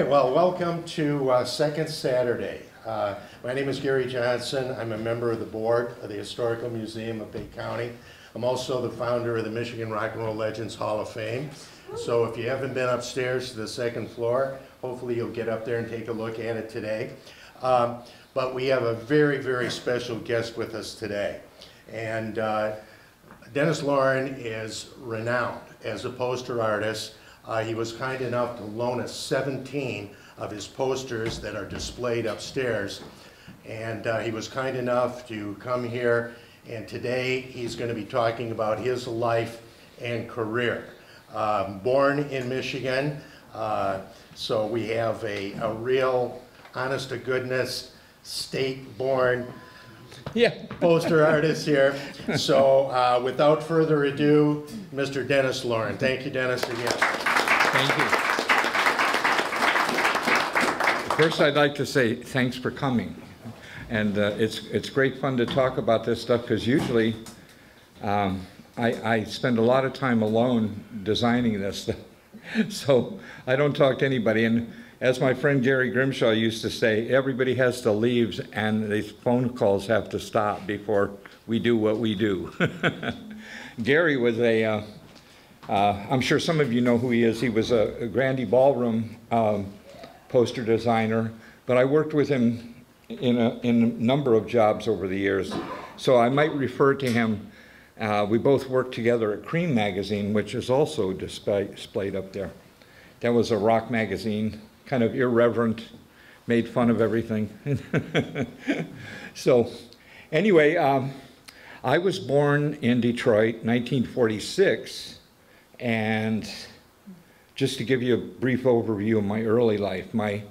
right, well, welcome to Second Saturday. My name is Gary Johnson. I'm a member of the board of the Historical Museum of Bay County. I'm also the founder of the Michigan Rock and Roll Legends Hall of Fame. So if you haven't been upstairs to the second floor, hopefully you'll get up there and take a look at it today. But we have a very, very special guest with us today. And Dennis Loren is renowned as a poster artist. He was kind enough to loan us 17 of his posters that are displayed upstairs. And he was kind enough to come here, and today he's going to be talking about his life and career. Born in Michigan, so we have a real, honest-to-goodness, state-born poster artist here. So without further ado, Mr. Dennis Loren. Thank you, Dennis, again. Thank you. First, I'd like to say thanks for coming. And it's great fun to talk about this stuff, because usually I spend a lot of time alone designing this stuff. So I don't talk to anybody. And as my friend Gary Grimshaw used to say, everybody has to leave and these phone calls have to stop before we do what we do. Gary was I'm sure some of you know who he is. He was a Grandy Ballroom poster designer, but I worked with him in a number of jobs over the years. So I might refer to him. We both worked together at Cream magazine, which is also displayed up there. That was a rock magazine, kind of irreverent, made fun of everything. So anyway, I was born in Detroit, 1946, and just to give you a brief overview of my early life, my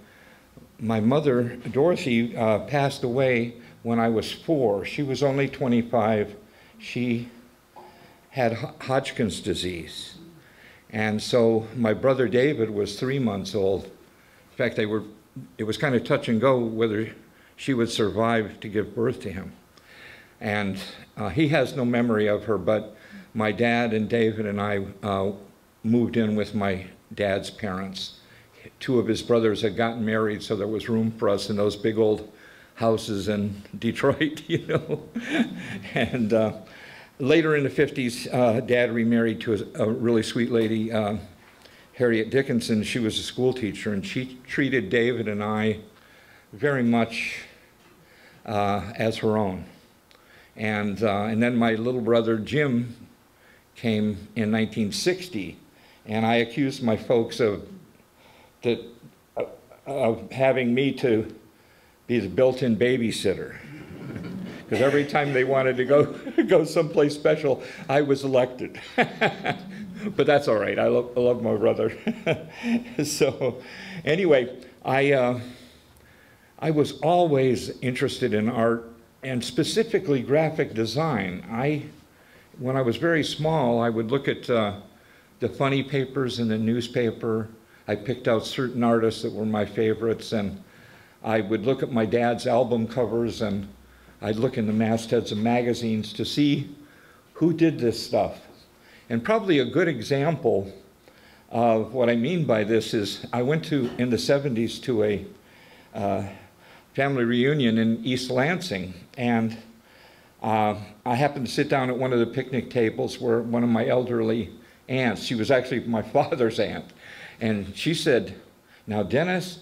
mother, Dorothy, passed away when I was 4. She was only 25. She had Hodgkin's disease. And so my brother David was 3 months old. In fact, it was kind of touch and go whether she would survive to give birth to him. And he has no memory of her, but my dad and David and I moved in with my dad's parents. 2 of his brothers had gotten married, so there was room for us in those big old houses in Detroit, you know. And later in the 50s, Dad remarried to a really sweet lady, Harriet Dickinson. She was a school teacher, and she treated David and I very much as her own. And then my little brother Jim came in 1960, and I accused my folks of having me to be the built-in babysitter. Because every time they wanted to go someplace special, I was elected. But that's all right. I love my brother. So anyway, I was always interested in art, and specifically graphic design. When I was very small, I would look at the funny papers in the newspaper. I picked out certain artists that were my favorites, and I would look at my dad's album covers, and I'd look in the mastheads of magazines to see who did this stuff. And probably a good example of what I mean by this is I went in the 70s to a family reunion in East Lansing, and I happened to sit down at one of the picnic tables where one of my elderly aunts, she was actually my father's aunt, and she said, "Now Dennis,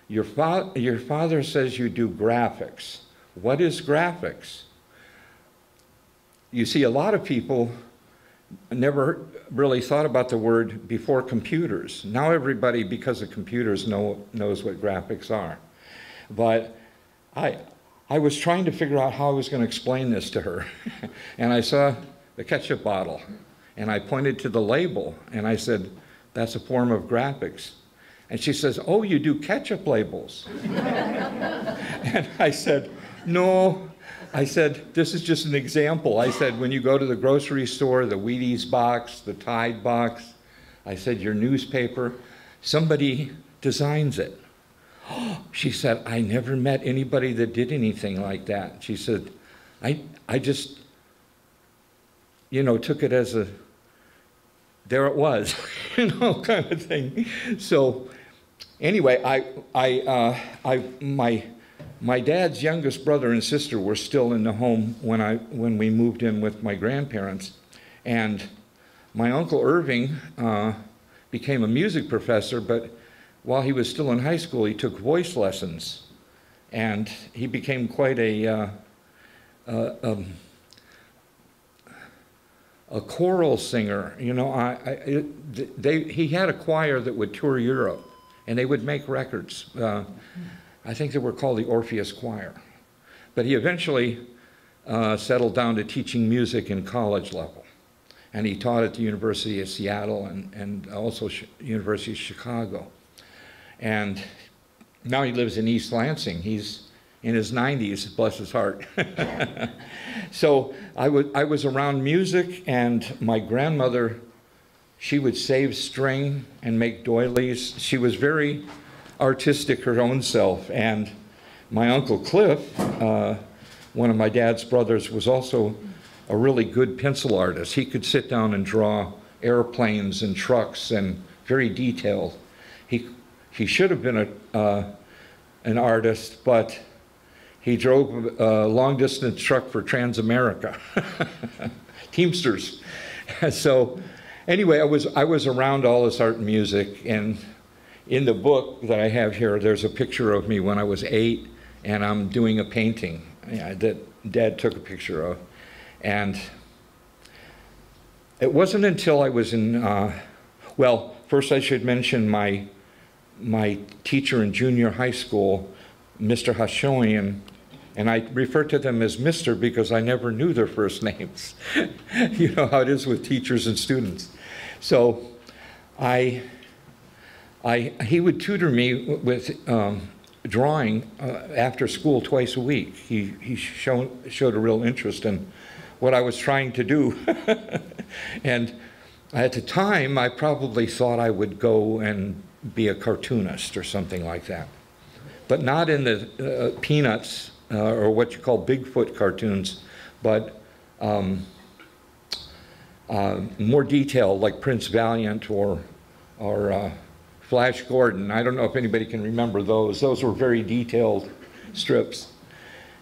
your father says you do graphics. What is graphics?" You see, a lot of people never really thought about the word before computers. Now everybody, because of computers, knows what graphics are. But I was trying to figure out how I was going to explain this to her. And I saw the ketchup bottle, and I pointed to the label, and I said, "That's a form of graphics." And she says, "Oh, you do ketchup labels?" And I said, "No." I said, "This is just an example." I said, "When you go to the grocery store, the Wheaties box, the Tide box," I said, "your newspaper, somebody designs it." She said, "I never met anybody that did anything like that." She said, I just, you know, took it as there it was, you know, kind of thing. So anyway, my dad's youngest brother and sister were still in the home when we moved in with my grandparents, and my Uncle Irving became a music professor, but while he was still in high school, he took voice lessons, and he became quite a choral singer. You know, he had a choir that would tour Europe, and they would make records. I think they were called the Orpheus Choir. But he eventually settled down to teaching music in college level. And he taught at the University of Seattle and also University of Chicago. And now he lives in East Lansing. He's in his 90s, bless his heart. So I was around music, and my grandmother, she would save string and make doilies. She was very artistic her own self. And my Uncle Cliff, one of my dad's brothers, was also a really good pencil artist. He could sit down and draw airplanes and trucks and very detailed. He should have been an artist, but he drove a long-distance truck for Transamerica, Teamsters. So anyway, I was around all this art and music, and in the book that I have here, there's a picture of me when I was 8, and I'm doing a painting that Dad took a picture of. And it wasn't until I was in, well, first I should mention my teacher in junior high school, Mr. Hashoian, and I refer to them as Mr. because I never knew their first names. You know how it is with teachers and students. So he would tutor me with drawing after school twice a week. He showed a real interest in what I was trying to do. And at the time, I probably thought I would go and be a cartoonist or something like that. But not in the Peanuts or what you call Bigfoot cartoons, but more detailed, like Prince Valiant or Flash Gordon. I don't know if anybody can remember those. Those were very detailed strips.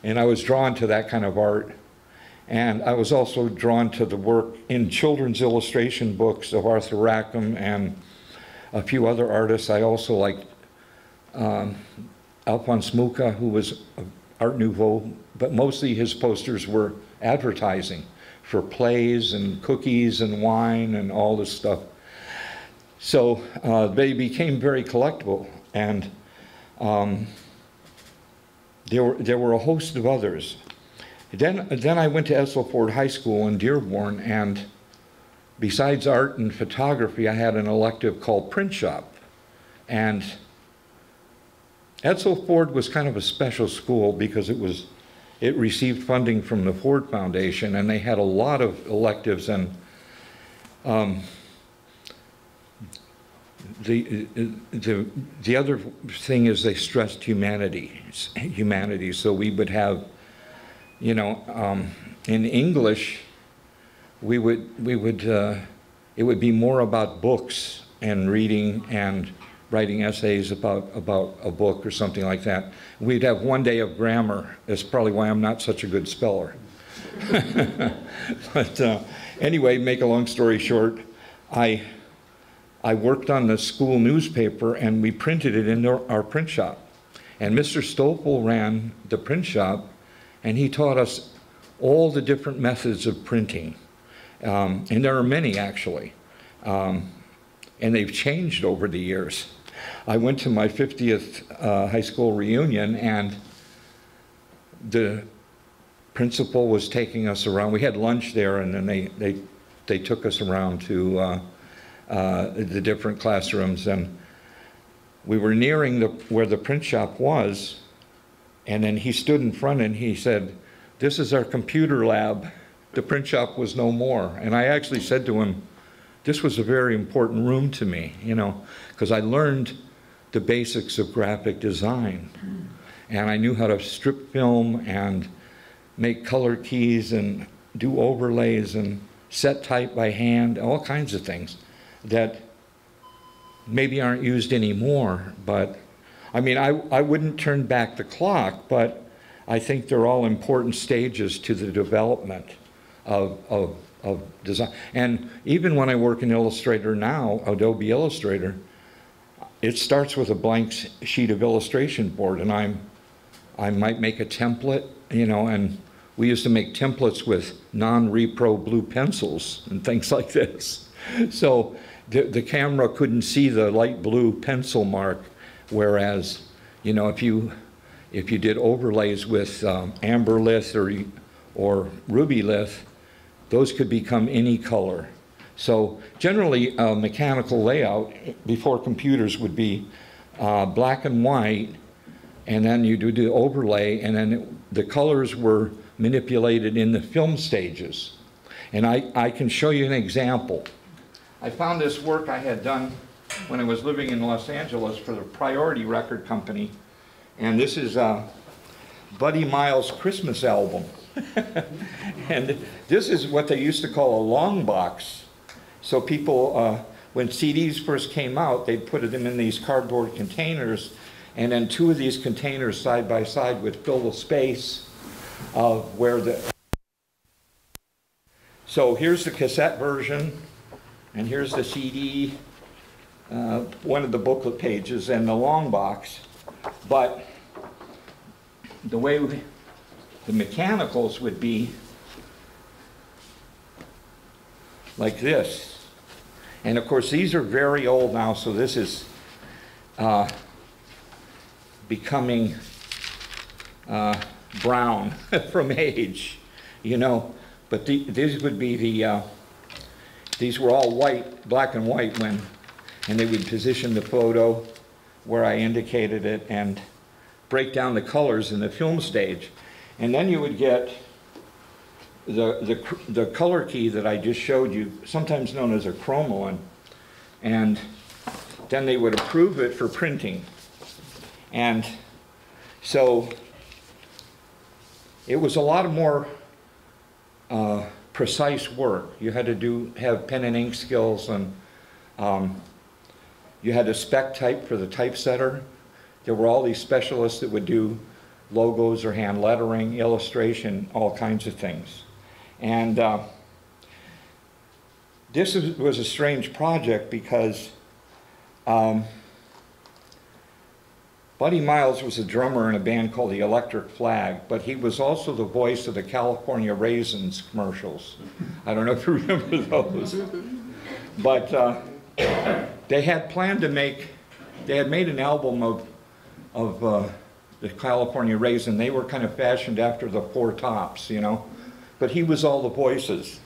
And I was drawn to that kind of art. And I was also drawn to the work in children's illustration books of Arthur Rackham and a few other artists. I also liked Alphonse Mucha, who was Art Nouveau, but mostly his posters were advertising for plays and cookies and wine and all this stuff. So they became very collectible, and there were a host of others. Then I went to Esselford High School in Dearborn, and besides art and photography, I had an elective called print shop. And Esselford was kind of a special school because it received funding from the Ford Foundation, and they had a lot of electives. And the other thing is they stressed humanity. So we would have, you know, in English, it would be more about books and reading and writing essays about a book or something like that. We'd have one day of grammar. That's probably why I'm not such a good speller. But anyway, make a long story short, I worked on the school newspaper, and we printed it in our print shop. And Mr. Stoffel ran the print shop, and he taught us all the different methods of printing. And there are many, actually. And they've changed over the years. I went to my 50th high school reunion, and the principal was taking us around. We had lunch there, and then they took us around to the different classrooms, and we were nearing where the print shop was, and then he stood in front and he said, "This is our computer lab." The print shop was no more. And I actually said to him, this was a very important room to me, you know, because I learned the basics of graphic design. And I knew how to strip film and make color keys and do overlays and set type by hand, all kinds of things that maybe aren't used anymore, but I mean, I wouldn't turn back the clock, but I think they're all important stages to the development of design. And even when I work in Illustrator now, Adobe Illustrator, it starts with a blank sheet of illustration board, and I might make a template, you know, and we used to make templates with non-repro blue pencils and things like this. So the camera couldn't see the light blue pencil mark, whereas, you know, if you did overlays with amber lith or ruby lith, those could become any color. So generally, a mechanical layout before computers would be black and white, and then you do the overlay, and then the colors were manipulated in the film stages. And I can show you an example. I found this work I had done when I was living in Los Angeles for the Priority Record Company, and this is Buddy Miles' Christmas album. And this is what they used to call a long box. So people, when CDs first came out, they'd put them in these cardboard containers, and then two of these containers side by side would fill the space of where the... So here's the cassette version, and here's the CD, one of the booklet pages, and the long box. But the way the mechanicals would be like this. And of course, these are very old now, so this is becoming brown from age, you know. But these would be the, these were all white, black and white when, and they would position the photo where I indicated it and break down the colors in the film stage. And then you would get the color key that I just showed you, sometimes known as a chromalin, and then they would approve it for printing. And so it was a lot more precise work. You had to have pen and ink skills, and you had to spec type for the typesetter. There were all these specialists that would do logos or hand lettering, illustration, all kinds of things. And this was a strange project because Buddy Miles was a drummer in a band called the Electric Flag, but he was also the voice of the California Raisins commercials. I don't know if you remember those. But they had planned to make, they had made an album of the California Raisin. They were kind of fashioned after the Four Tops, you know. But he was all the voices.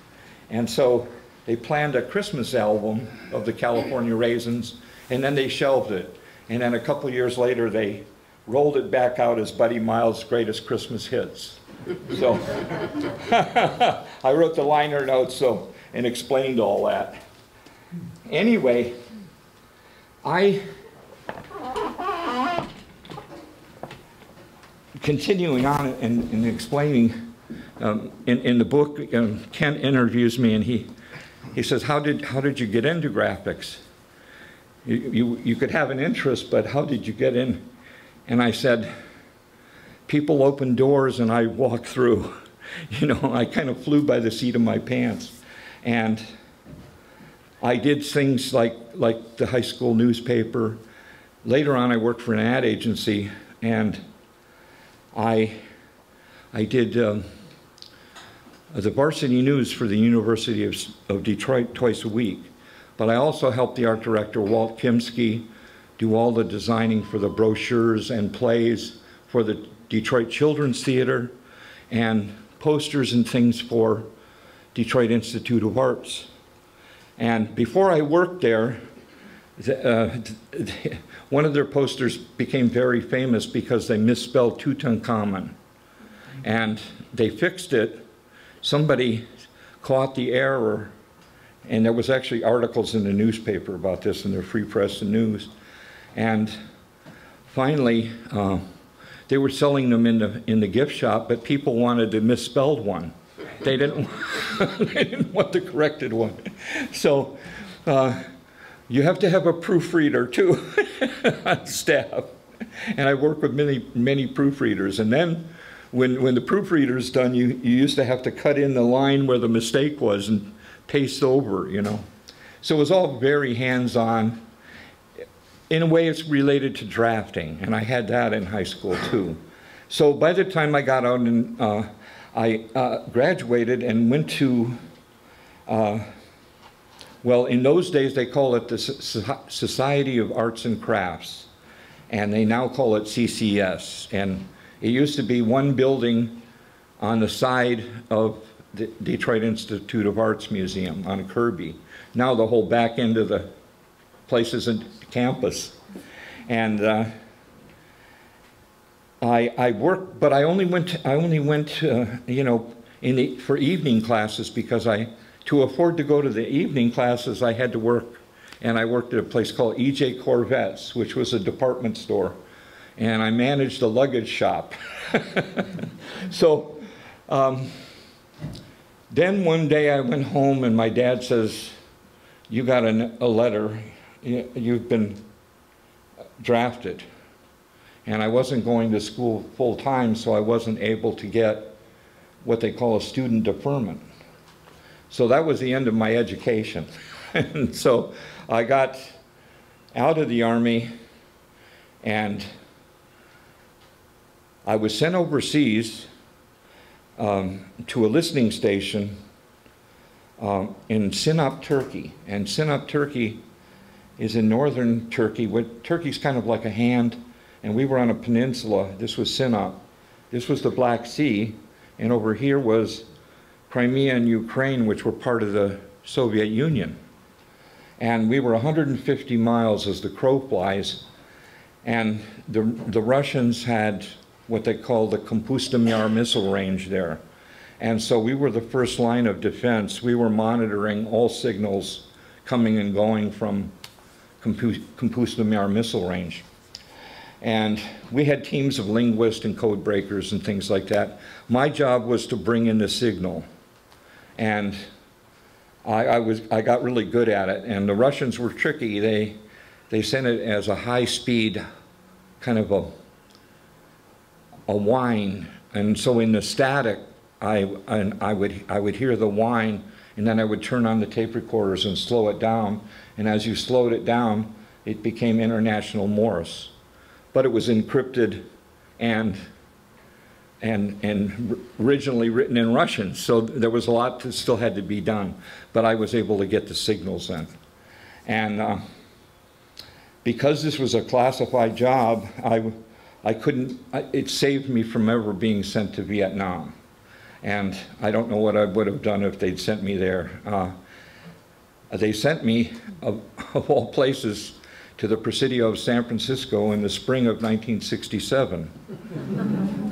And so they planned a Christmas album of the California Raisins, and then they shelved it. And then a couple years later, they rolled it back out as Buddy Miles' Greatest Christmas Hits. So I wrote the liner notes and explained all that. Anyway, continuing on and explaining, in the book, Ken interviews me, and he says, how did you get into graphics? You could have an interest, but how did you get in? And I said, people open doors and I walk through. You know, I kind of flew by the seat of my pants. And I did things like the high school newspaper. Later on, I worked for an ad agency, and I did the varsity news for the University of Detroit twice a week. But I also helped the art director, Walt Kimsky, do all the designing for the brochures and plays for the Detroit Children's Theater, and posters and things for Detroit Institute of Arts. And before I worked there, one of their posters became very famous because they misspelled Tutankhamun. And they fixed it. Somebody caught the error, and there was actually articles in the newspaper about this in the Free Press and News. And finally, they were selling them in the gift shop, but people wanted the misspelled one. They didn't want the corrected one. So you have to have a proofreader too on staff. And I work with many proofreaders. And then when the proofreader's done, you used to have to cut in the line where the mistake was and paste over, you know. So it was all very hands-on. In a way, it's related to drafting, and I had that in high school too. So by the time I got out and I graduated and went to, well, in those days they call it the Society of Arts and Crafts, and they now call it CCS. And it used to be one building on the side of the Detroit Institute of Arts Museum on Kirby. Now the whole back end of the place is in campus. And I worked, but I only went you know, for evening classes, because to afford to go to the evening classes, I had to work. And I worked at a place called E.J. Corvettes, which was a department store. And I managed a luggage shop. So then one day I went home and my dad says, you got a letter, you've been drafted. And I wasn't going to school full time, so I wasn't able to get what they call a student deferment. So that was the end of my education. And so I got out of the Army, and I was sent overseas to a listening station in Sinop, Turkey. And Sinop, Turkey is in northern Turkey. Turkey's kind of like a hand, and we were on a peninsula. This was Sinop. This was the Black Sea, and over here was Crimea and Ukraine, which were part of the Soviet Union. And we were 150 miles as the crow flies, and the Russians had what they call the Kapustin missile range there. And so we were the first line of defense. We were monitoring all signals coming and going from Kapustin missile range. And we had teams of linguists and code breakers and things like that. My job was to bring in the signal. And I got really good at it. And the Russians were tricky. They sent it as a high-speed kind of a whine. And so in the static, I would hear the whine, and then I would turn on the tape recorders and slow it down. And as you slowed it down, it became International Morse. But it was encrypted and originally written in Russian, so there was a lot that still had to be done. But I was able to get the signals in. And because this was a classified job, it saved me from ever being sent to Vietnam. And I don't know what I would have done if they'd sent me there. They sent me, of all places, to the Presidio of San Francisco in the spring of 1967.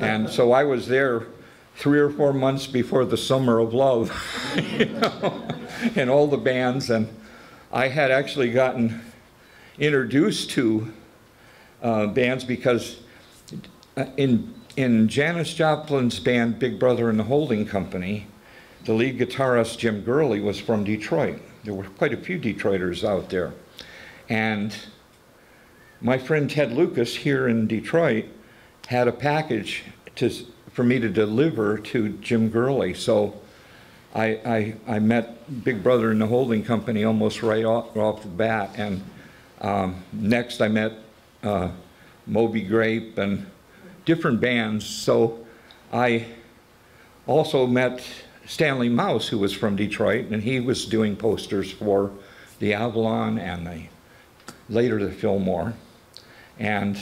And so I was there 3 or 4 months before the Summer of Love, you know, and all the bands. And I had actually gotten introduced to bands because in Janis Joplin's band, Big Brother and the Holding Company, the lead guitarist, Jim Gurley, was from Detroit. There were quite a few Detroiters out there. And my friend Ted Lucas here in Detroit had a package for me to deliver to Jim Gurley. So I met Big Brother and the Holding Company almost right off the bat. And next I met Moby Grape and different bands. So I also met Stanley Mouse, who was from Detroit, and he was doing posters for the Avalon and later the Fillmore. And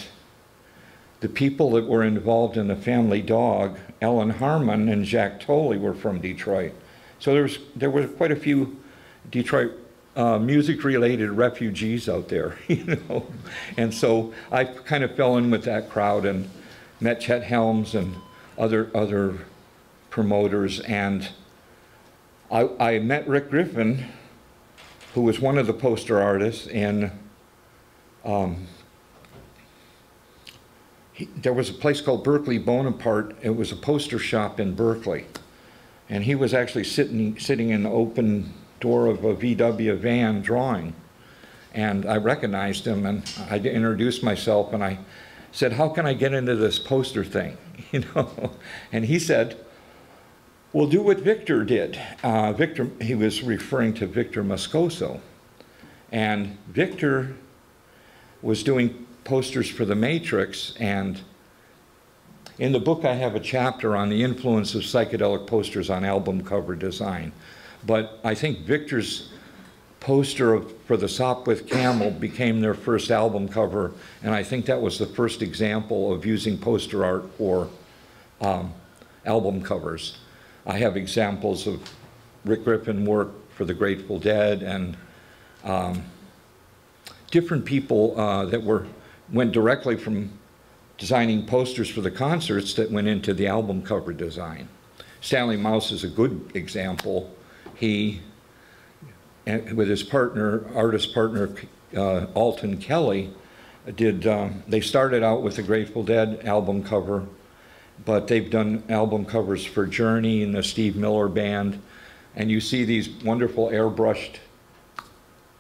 the people that were involved in the Family Dog, Ellen Harmon and Jack Tolley, were from Detroit. So there were quite a few Detroit music-related refugees out there, you know. And so I kind of fell in with that crowd and met Chet Helms and other promoters. And I met Rick Griffin, who was one of the poster artists, and there was a place called Berkeley Bonaparte. It was a poster shop in Berkeley. And he was actually sitting in the open door of a VW van drawing. And I recognized him, and I introduced myself, and I said, how can I get into this poster thing? You know, and he said, well, do what Victor did. Victor, he was referring to Victor Moscoso. And Victor was doing posters for The Matrix, and in the book I have a chapter on the influence of psychedelic posters on album cover design. But I think Victor's poster for the Sopwith Camel became their first album cover, and I think that was the first example of using poster art for album covers. I have examples of Rick Griffin work for the Grateful Dead, and different people that went directly from designing posters for the concerts that went into the album cover design. Stanley Mouse is a good example. He, with his partner, artist partner, Alton Kelly, they started out with the Grateful Dead album cover, but they've done album covers for Journey and the Steve Miller Band, and you see these wonderful airbrushed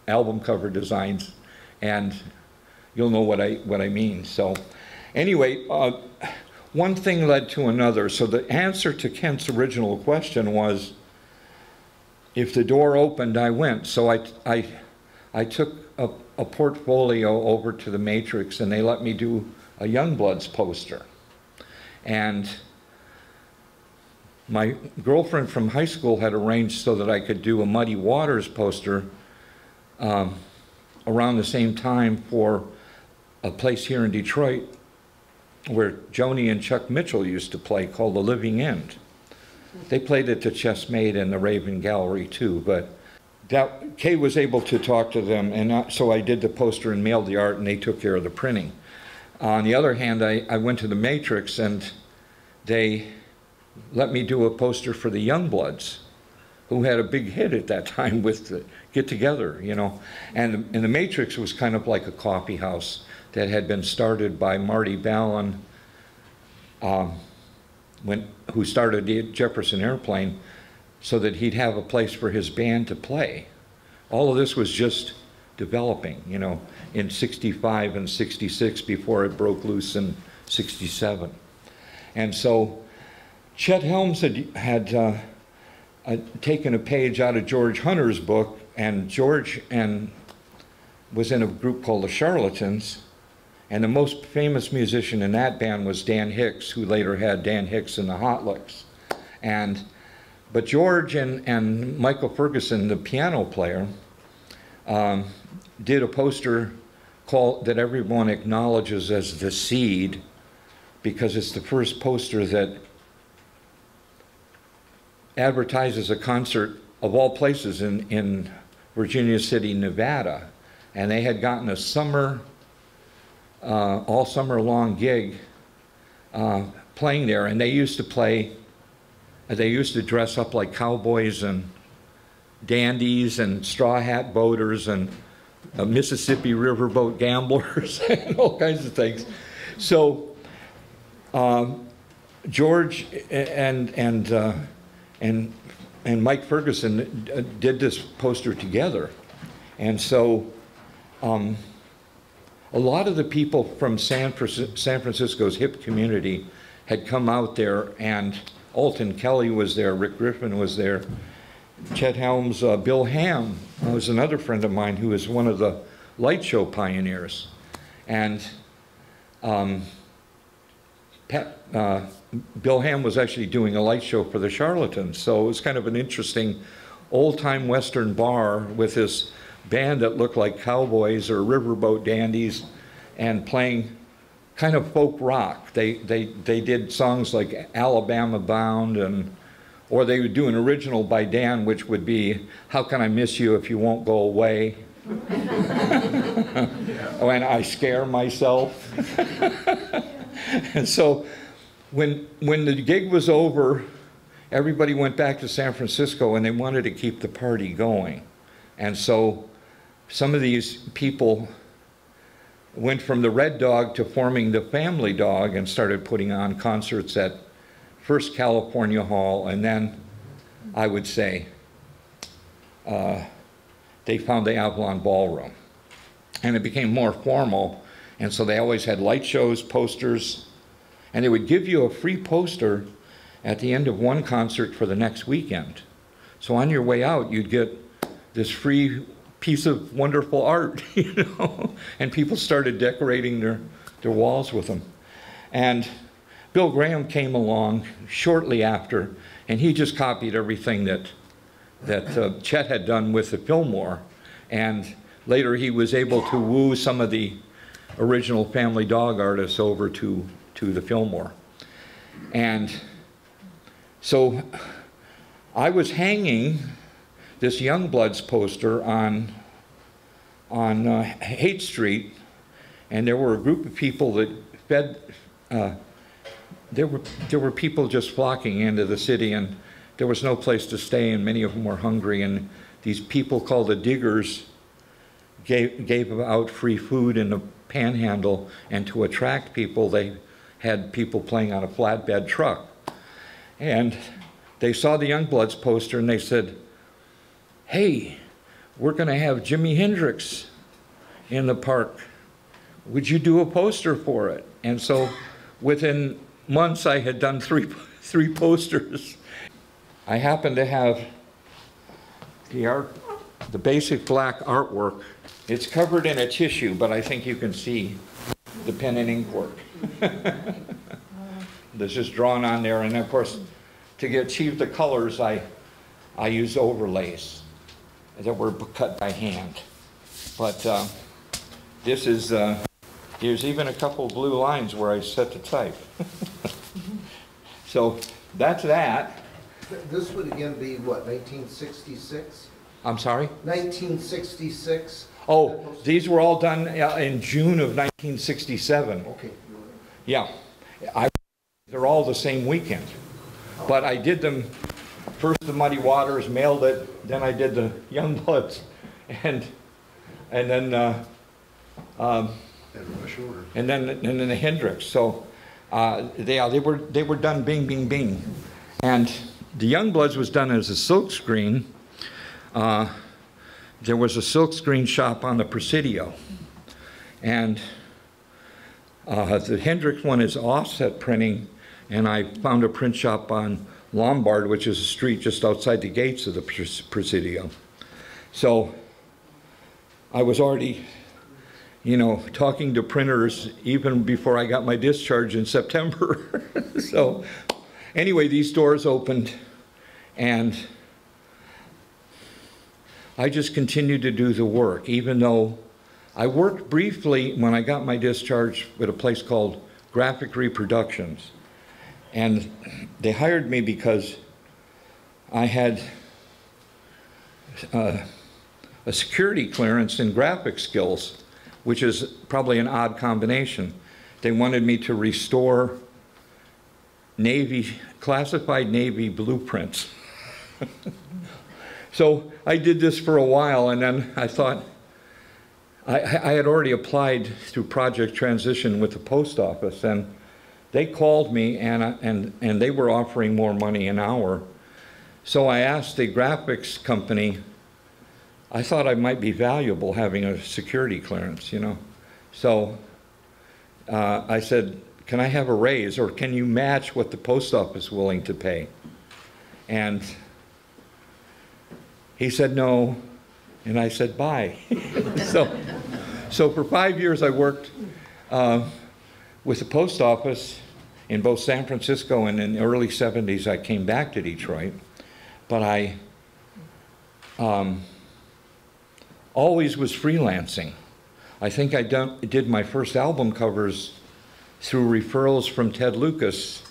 album cover designs, and you'll know what I mean. So anyway, one thing led to another. So the answer to Kent's original question was, if the door opened, I went. So I took a portfolio over to the Matrix, and they let me do a Youngbloods poster. And my girlfriend from high school had arranged so that I could do a Muddy Waters poster around the same time for a place here in Detroit where Joni and Chuck Mitchell used to play, called The Living End. They played at the Chessmate and the Raven Gallery too, but Kay was able to talk to them, and so I did the poster and mailed the art, and they took care of the printing. On the other hand, I went to the Matrix, and they let me do a poster for the Youngbloods, who had a big hit at that time with the Get Together, you know. And the Matrix was kind of like a coffee house that had been started by Marty Ballin, who started the Jefferson Airplane, so that he'd have a place for his band to play. All of this was just developing, you know, in '65 and '66 before it broke loose in '67. And so Chet Helms had taken a page out of George Hunter's book, and George was in a group called the Charlatans, and the most famous musician in that band was Dan Hicks, who later had Dan Hicks and the Hot Licks. But George and Michael Ferguson, the piano player, did a poster that everyone acknowledges as The Seed, because it's the first poster that advertises a concert of all places in Virginia City, Nevada. And they had gotten a all summer long gig playing there, and they used to dress up like cowboys and dandies and straw hat boaters and Mississippi riverboat gamblers and all kinds of things. So George and Mike Ferguson did this poster together. And so a lot of the people from San Francisco's hip community had come out there, and Alton Kelly was there, Rick Griffin was there, Chet Helms, Bill Ham was another friend of mine who was one of the light show pioneers. And Bill Ham was actually doing a light show for the Charlatans, so it was kind of an interesting old-time Western bar with this band that looked like cowboys or riverboat dandies and playing kind of folk rock. They did songs like Alabama Bound, or they would do an original by Dan, which would be How Can I Miss You If You Won't Go Away? When I Scare Myself. And so when the gig was over, everybody went back to San Francisco, and they wanted to keep the party going. And so some of these people went from the Red Dog to forming the Family Dog and started putting on concerts at first California Hall, and then I would say they found the Avalon Ballroom. and it became more formal. And so they always had light shows, posters, and they would give you a free poster at the end of one concert for the next weekend. So on your way out, you'd get this free piece of wonderful art, you know, and people started decorating their walls with them. And Bill Graham came along shortly after, and he just copied everything that Chet had done with the Fillmore. And later he was able to woo some of the original Family Dog artists over to the Fillmore. And so I was hanging this Youngbloods poster on Haight Street, and there were a group of people that fed, there were people just flocking into the city, and there was no place to stay, and many of them were hungry, and these people called the Diggers gave out free food in the Panhandle, and to attract people, they had people playing on a flatbed truck. And they saw the Youngbloods poster, and they said, "Hey, we're going to have Jimi Hendrix in the park. Would you do a poster for it?" And so within months, I had done three posters. I happen to have the basic black artwork. It's covered in a tissue, but I think you can see the pen and ink work. That's just drawn on there, and of course, to achieve the colors, I use overlays that were cut by hand. But this is, there's even a couple of blue lines where I set the type. So that's that. This would again be what, 1966? I'm sorry? 1966? Oh, these were all done in June of 1967. Okay. Yeah, they're all the same weekend. But I did them, first the Muddy Waters, mailed it, then I did the Youngbloods, and then and then the Hendrix. So they were done bing, bing, bing. And the Youngbloods was done as a silkscreen. There was a silkscreen shop on the Presidio. And the Hendrix one is offset printing, and I found a print shop on Lombard, which is a street just outside the gates of the Presidio. So I was already, you know, talking to printers even before I got my discharge in September. So anyway, these doors opened, and I just continued to do the work, even though I worked briefly when I got my discharge with a place called Graphic Reproductions. And they hired me because I had a security clearance in graphic skills, which is probably an odd combination. They wanted me to restore classified Navy blueprints. So I did this for a while, and then I thought, I had already applied through Project Transition with the post office, and they called me, and they were offering more money an hour. So I asked the graphics company, I thought I might be valuable having a security clearance, you know. So I said, can I have a raise, or can you match what the post office is willing to pay? And he said no, and I said bye. So for 5 years I worked with the post office in both San Francisco, and in the early 70s I came back to Detroit. But I always was freelancing. I think I did my first album covers through referrals from Ted Lucas,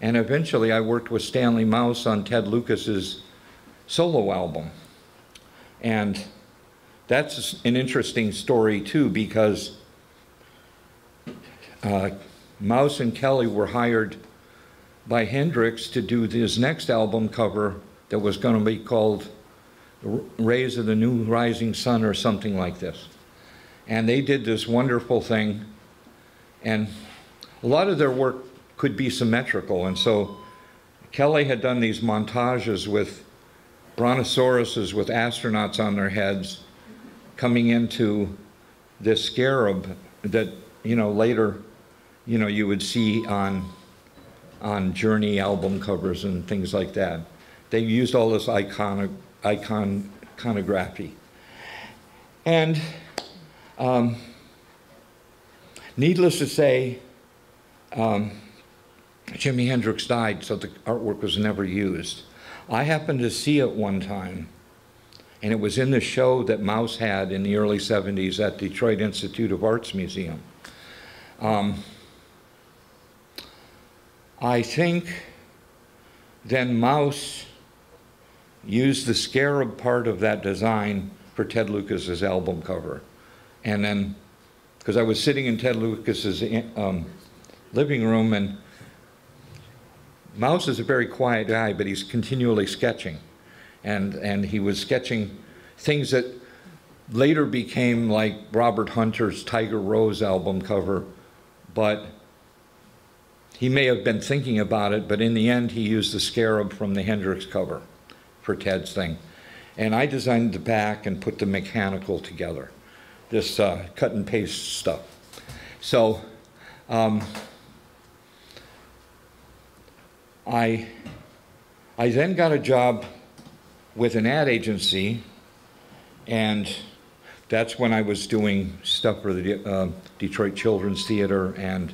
and eventually I worked with Stanley Mouse on Ted Lucas's solo album. And that's an interesting story too, because Mouse and Kelly were hired by Hendrix to do his next album cover that was going to be called Rays of the New Rising Sun or something like this. And they did this wonderful thing, and a lot of their work could be symmetrical, and so Kelly had done these montages with brontosauruses with astronauts on their heads coming into this scarab that, you know, later, you know, you would see on Journey album covers and things like that. They used all this iconography. And needless to say, Jimi Hendrix died, so the artwork was never used. I happened to see it one time, and it was in the show that Mouse had in the early 70s at Detroit Institute of Arts Museum. I think then Mouse used the scarab part of that design for Ted Lucas's album cover. And then, because I was sitting in Ted Lucas's living room, and Mouse is a very quiet guy, but he's continually sketching. And he was sketching things that later became like Robert Hunter's Tiger Rose album cover, but he may have been thinking about it, but in the end he used the scarab from the Hendrix cover for Ted's thing. And I designed the back and put the mechanical together, this cut and paste stuff. So I then got a job with an ad agency, and that's when I was doing stuff for the Detroit Children's Theater, and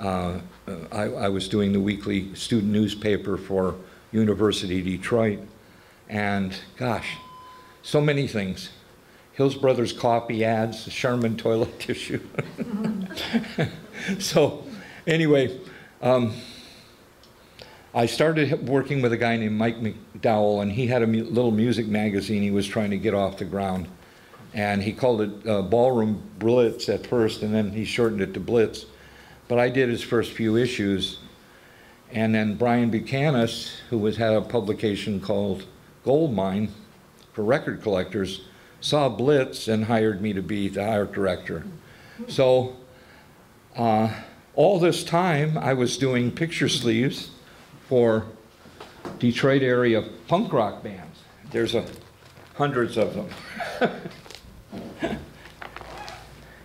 I was doing the weekly student newspaper for University of Detroit, and gosh, so many things. Hills Brothers coffee ads, Charmin toilet tissue. So anyway, I started working with a guy named Mike McDowell, and he had a little music magazine he was trying to get off the ground. And he called it Ballroom Blitz at first, and then he shortened it to Blitz. But I did his first few issues. And then Brian Buchanan, who had a publication called Goldmine for record collectors, saw Blitz and hired me to be the art director. So all this time I was doing picture sleeves for Detroit area punk rock bands. There's hundreds of them.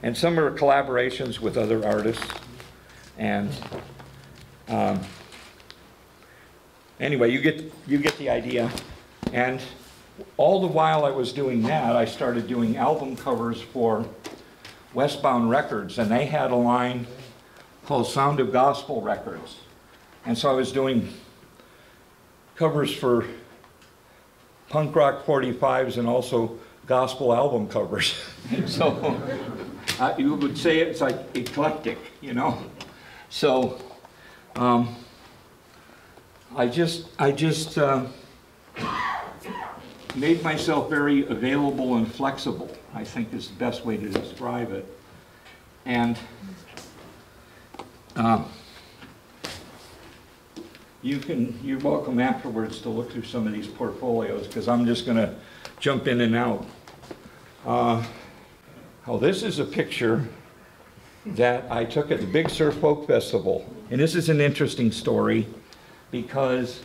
And some are collaborations with other artists. And anyway, you get the idea. And all the while I was doing that, I started doing album covers for Westbound Records, and they had a line called Sound of Gospel Records. And so I was doing covers for punk rock 45s and also gospel album covers. So you would say it's like eclectic, you know. So I just made myself very available and flexible, I think is the best way to describe it. And you're welcome afterwards to look through some of these portfolios, because I'm just going to jump in and out. Oh, this is a picture that I took at the Big Sur Folk Festival. And this is an interesting story because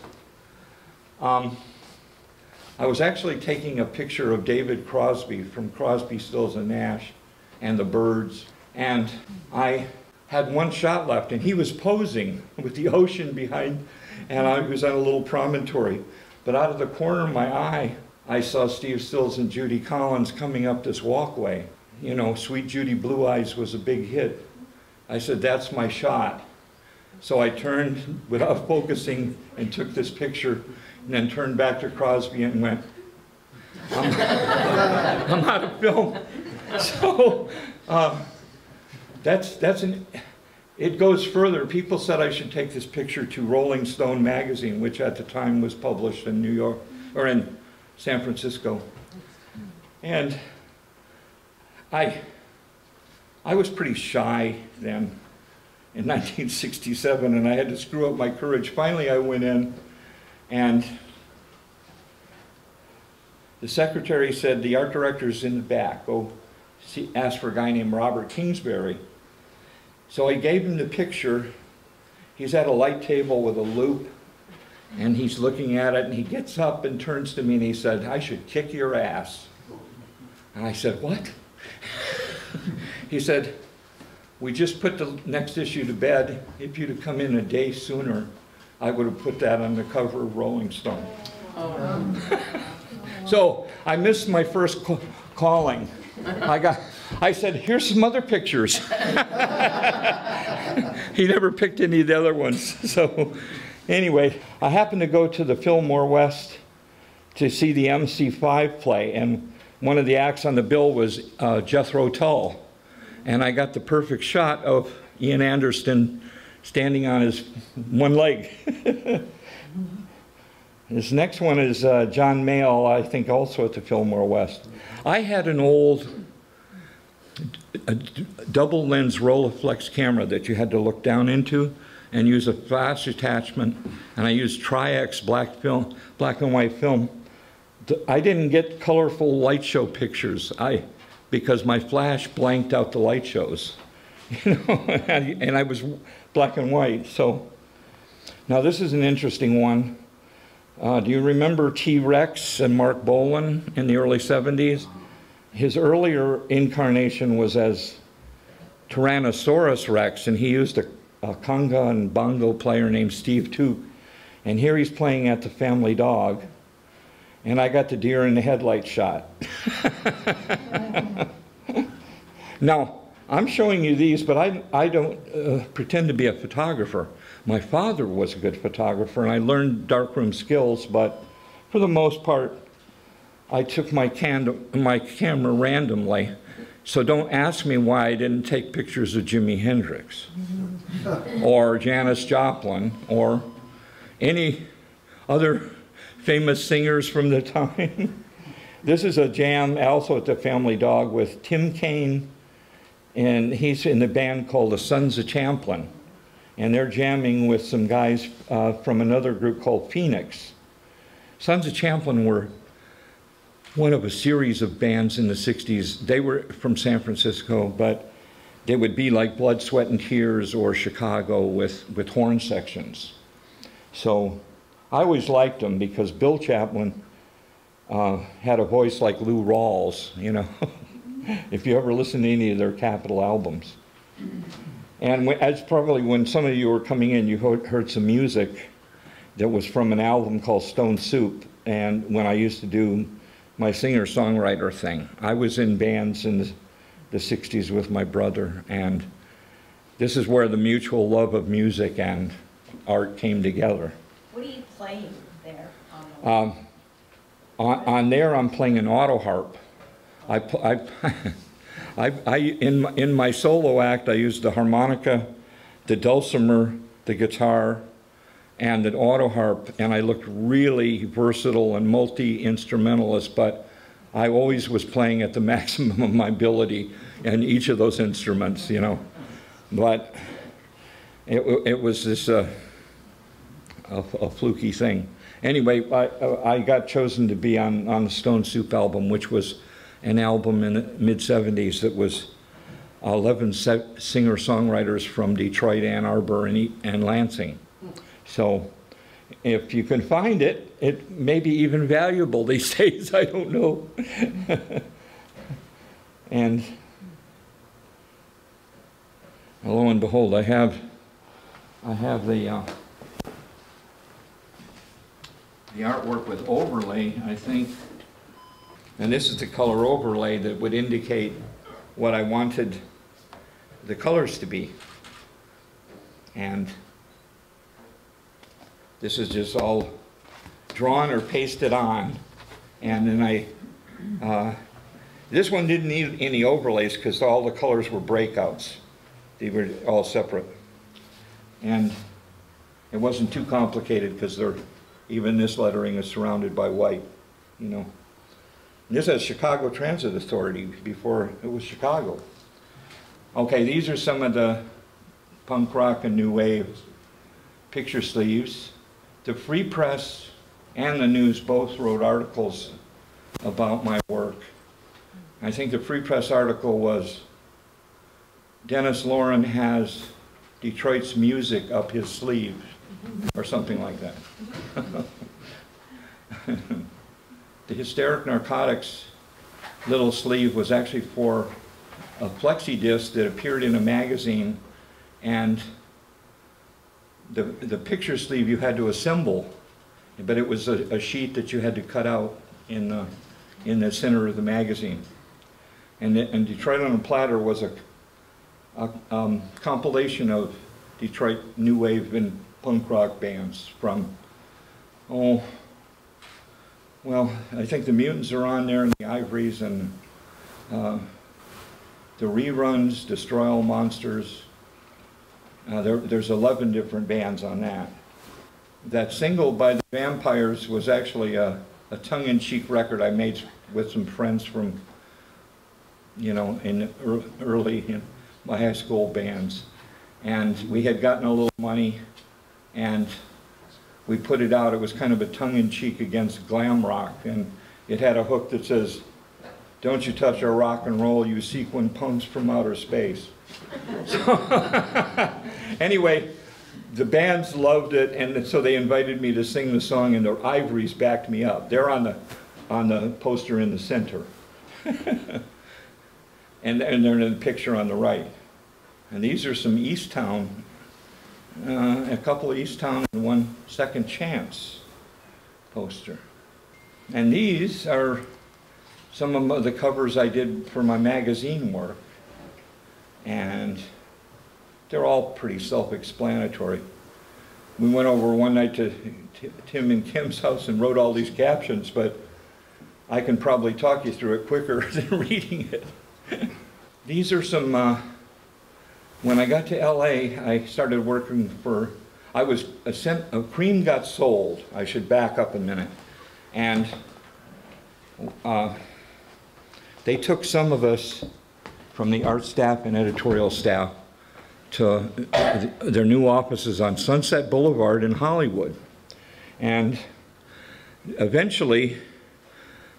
I was actually taking a picture of David Crosby from Crosby, Stills and Nash and the Byrds. And I had one shot left, and he was posing with the ocean behind, and I was on a little promontory. But out of the corner of my eye, I saw Steve Stills and Judy Collins coming up this walkway. You know, Sweet Judy Blue Eyes was a big hit. I said, that's my shot. So I turned without focusing and took this picture, and then turned back to Crosby and went, I'm out of film. So it goes further. People said I should take this picture to Rolling Stone magazine, which at the time was published in New York, or in San Francisco. And I was pretty shy then in 1967, and I had to screw up my courage. Finally, I went in, and the secretary said, the art director's in the back. Go ask for a guy named Robert Kingsbury. So I gave him the picture. He's at a light table with a loop, and he's looking at it, and he gets up and turns to me, and he said, I should kick your ass. And I said, what? he said, we just put the next issue to bed. If you'd have come in a day sooner, I would have put that on the cover of Rolling Stone. So I missed my first calling. I said, here's some other pictures. He never picked any of the other ones. So anyway, I happened to go to the Fillmore West to see the MC5 play, and one of the acts on the bill was Jethro Tull. And I got the perfect shot of Ian Anderson standing on his one leg. This next one is John Mayall, I think also at the Fillmore West. I had an old double lens Rolleiflex camera that you had to look down into and use a flash attachment, and I used Tri-X black and white film. I didn't get colorful light show pictures because my flash blanked out the light shows, you know, and I was black and white. So now this is an interesting one. Do you remember T-Rex and Mark Bolan in the early 70s? His earlier incarnation was as Tyrannosaurus Rex, and he used a conga and bongo player named Steve Took. And here he's playing at the Family Dog, and I got the deer in the headlight shot. Now, I'm showing you these, but I don't pretend to be a photographer. My father was a good photographer, and I learned darkroom skills, but for the most part, I took my camera randomly. So don't ask me why I didn't take pictures of Jimi Hendrix or Janis Joplin or any other famous singers from the time. This is a jam also at the Family Dog with Tim Kaine, and he's in the band called the Sons of Champlin. And they're jamming with some guys from another group called Phoenix. Sons of Champlin were one of a series of bands in the 60s. They were from San Francisco, but they would be like Blood, Sweat, and Tears or Chicago with horn sections. So I always liked them because Bill Chaplin had a voice like Lou Rawls, you know, if you ever listen to any of their Capitol albums. And as probably when some of you were coming in, you heard some music that was from an album called Stone Soup. And when I used to do my singer-songwriter thing, I was in bands in the 60s with my brother. And this is where the mutual love of music and art came together. What are you playing there? On there, I'm playing an auto harp. In my solo act, I used the harmonica, the dulcimer, the guitar, and an auto harp, and I looked really versatile and multi-instrumentalist, but I always was playing at the maximum of my ability in each of those instruments, you know. But it was this a fluky thing. Anyway, I got chosen to be on the Stone Soup album, which was an album in the mid-70s that was 11 singer-songwriters from Detroit, Ann Arbor, and Lansing. So if you can find it, it may be even valuable these days, I don't know. And lo and behold, I have the artwork with overlay, I think. And this is the color overlay that would indicate what I wanted the colors to be. And this is just all drawn or pasted on. And then this one didn't need any overlays because all the colors were breakouts. They were all separate. And it wasn't too complicated because even this lettering is surrounded by white, you know. This has Chicago Transit Authority before it was Chicago. Okay, these are some of the punk rock and new wave picture sleeves. The Free Press and the News both wrote articles about my work. I think the Free Press article was, Dennis Loren has Detroit's music up his sleeve, or something like that. The Hysteric Narcotics little sleeve was actually for a flexi disc that appeared in a magazine, and the picture sleeve you had to assemble, but it was a sheet that you had to cut out in the center of the magazine. And Detroit on a Platter was a compilation of Detroit new wave and punk rock bands from, oh, well, I think the Mutants are on there, and the Ivories, and the Reruns, Destroy All Monsters. There's 11 different bands on that. That single by the Vampires was actually a tongue-in-cheek record I made with some friends from, in early in my high school bands. And we had gotten a little money, and we put it out. It was kind of a tongue-in-cheek against glam rock, and it had a hook that says, "Don't you touch our rock and roll, you sequin punks from outer space." So, anyway, the bands loved it, and so they invited me to sing the song, and the Ivories backed me up. They're on the poster in the center. and they're in the picture on the right. And these are some Easttown, a couple of Easttown and one Second Chance poster. And these are some of the covers I did for my magazine work. And they're all pretty self-explanatory. We went over one night to Tim and Kim's house and wrote all these captions, but I can probably talk you through it quicker than reading it. These are some, when I got to LA, I started working for, Cream got sold. I should back up a minute. And they took some of us from the art staff and editorial staff to their new offices on Sunset Boulevard in Hollywood. And eventually,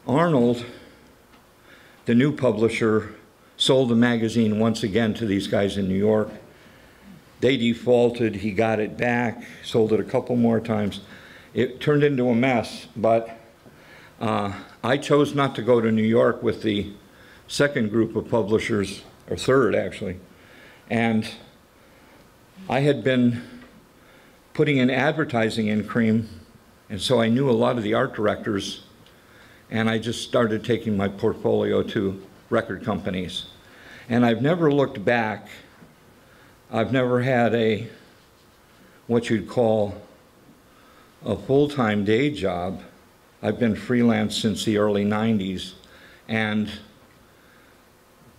Arnold, the new publisher, sold the magazine once again to these guys in New York. They defaulted, he got it back, sold it a couple more times. It turned into a mess, but I chose not to go to New York with the second group of publishers, or third actually, and I had been putting in advertising in Cream, and so I knew a lot of the art directors, and I just started taking my portfolio to record companies. And I've never looked back. I've never had what you'd call a full-time day job. I've been freelance since the early 90s, and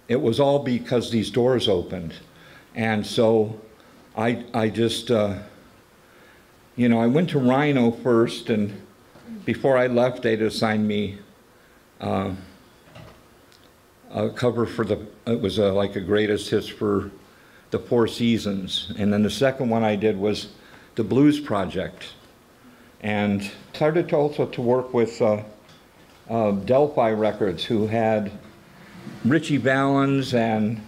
it was all because these doors opened. And so I just, I went to Rhino first, and before I left, they'd assigned me a cover for it was like a greatest hits for the Four Seasons. And then the second one I did was the Blues Project. And started also to work with Delphi Records, who had Richie Valens and,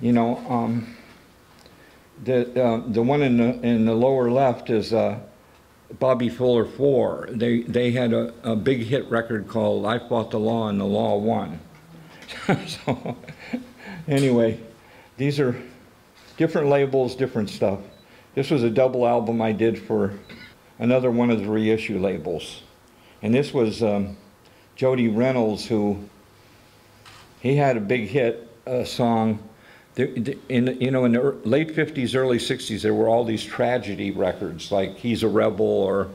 the one in the lower left is Bobby Fuller 4. They had a big hit record called I Fought the Law and the Law Won. So anyway, these are different labels, different stuff. This was a double album I did for another one of the reissue labels. And this was Jody Reynolds, he had a big hit song. In the late 50s, early 60s, there were all these tragedy records, like He's a Rebel,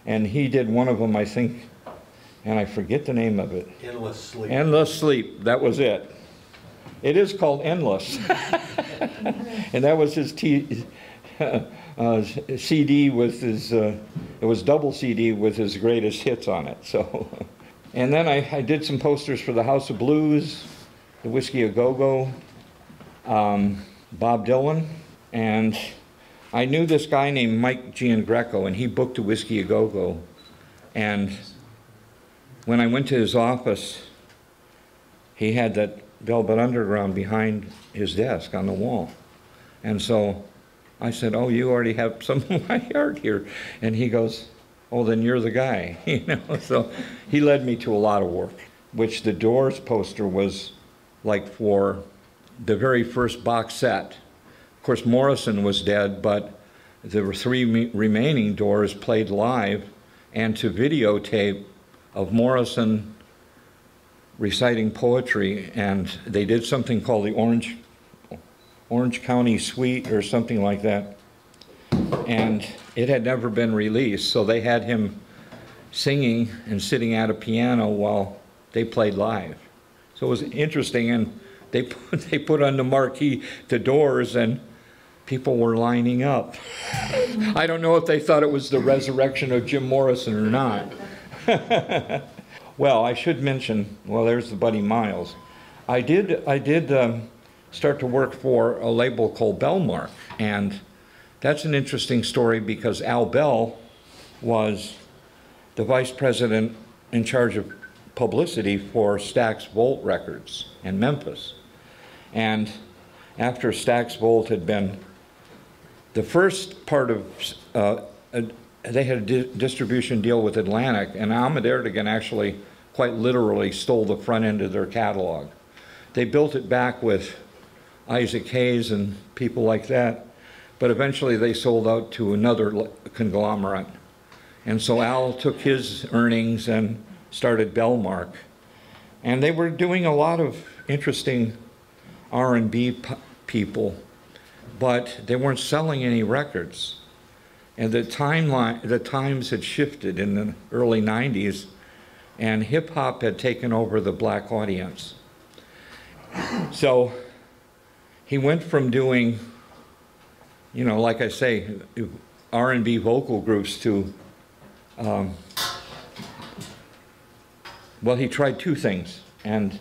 and he did one of them, I think, and I forget the name of it. Endless Sleep. Endless Sleep, that was it. It is called Endless. And that was his CD with his, it was double CD with his greatest hits on it. So, and then I did some posters for the House of Blues, the Whiskey A Go-Go, Bob Dylan, and I knew this guy named Mike Giangreco, and he booked the Whiskey A Go-Go. And when I went to his office, he had that Velvet Underground behind his desk on the wall. And so I said, "Oh, you already have some of my art here." And he goes, "Oh, then you're the guy." So he led me to a lot of work, which the Doors poster was like for the very first box set. Of course, Morrison was dead, but there were 3 remaining Doors played live, and to videotape of Morrison reciting poetry, and they did something called the Orange County Suite or something like that, and it had never been released, so they had him singing and sitting at a piano while they played live. So it was interesting, and they put on the marquee the Doors, and people were lining up. I don't know if they thought it was the resurrection of Jim Morrison or not. Well, I should mention, well, there's the Buddy Miles. I did start to work for a label called Bellmark, and that's an interesting story because Al Bell was the vice president in charge of publicity for Stax Volt Records in Memphis. And after Stax Volt had been, the first part of, they had a distribution deal with Atlantic, and Ahmet Ertegun actually quite literally stole the front end of their catalog. They built it back with Isaac Hayes and people like that, but eventually they sold out to another conglomerate. And so Al took his earnings and started Bellmark. And they were doing a lot of interesting R&B people, but they weren't selling any records. And the times had shifted in the early 90s, and hip-hop had taken over the black audience. So he went from doing, you know, like I say, R&B vocal groups to, well, he tried 2 things. And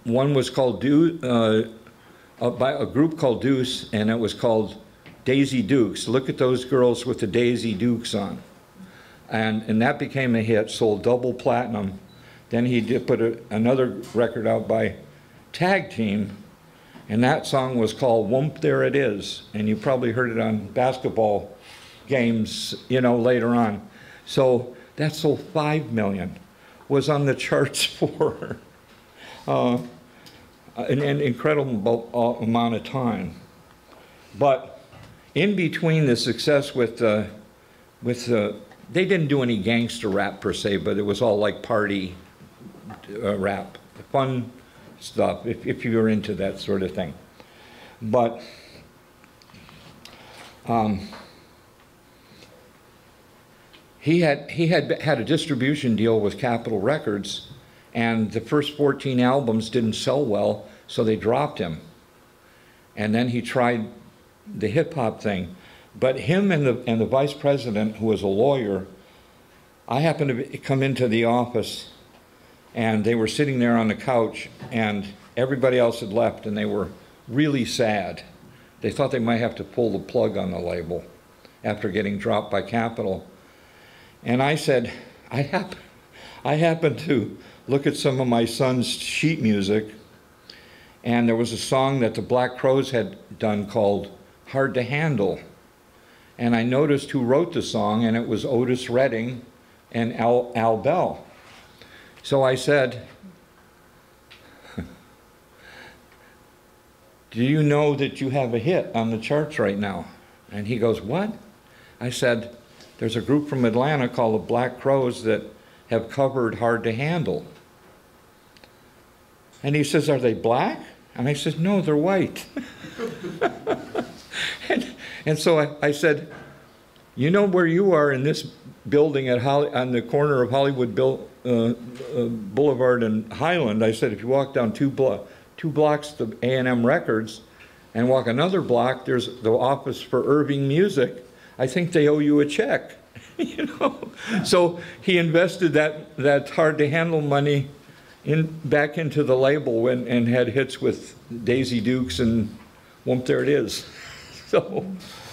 one was called by a group called Deuce, and it was called Daisy Dukes. Look at those girls with the Daisy Dukes on. And that became a hit, sold double platinum. Then he did put another record out by Tag Team, and that song was called Whoomp There It Is. And you probably heard it on basketball games, you know, later on. So that sold 5 million, was on the charts for an incredible amount of time. But in between the success with they didn't do any gangster rap per se, but it was all like party rap, fun stuff, if you were into that sort of thing. But he had a distribution deal with Capitol Records, and the first 14 albums didn't sell well, so they dropped him. And then he tried the hip-hop thing. But him and the vice president, who was a lawyer, I happened to come into the office, and they were sitting there on the couch, and everybody else had left, and they were really sad. They thought they might have to pull the plug on the label after getting dropped by Capitol. And I said, I happened to look at some of my son's sheet music, and there was a song that the Black Crowes had done called Hard to Handle. And I noticed who wrote the song, and it was Otis Redding and Al Bell. So I said, do you know that you have a hit on the charts right now? And he goes, what? I said, there's a group from Atlanta called the Black Crowes that have covered Hard to Handle. And he says, are they black? And I said, no, they're white. And so I said, you know where you are in this building on the corner of Hollywood Boulevard and Highland? I said, if you walk down two blocks to A&M Records and walk another block, there's the office for Irving Music. I think they owe you a check. You know? So he invested that Hard to Handle money back into the label and had hits with Daisy Dukes and Whoomp There It Is. So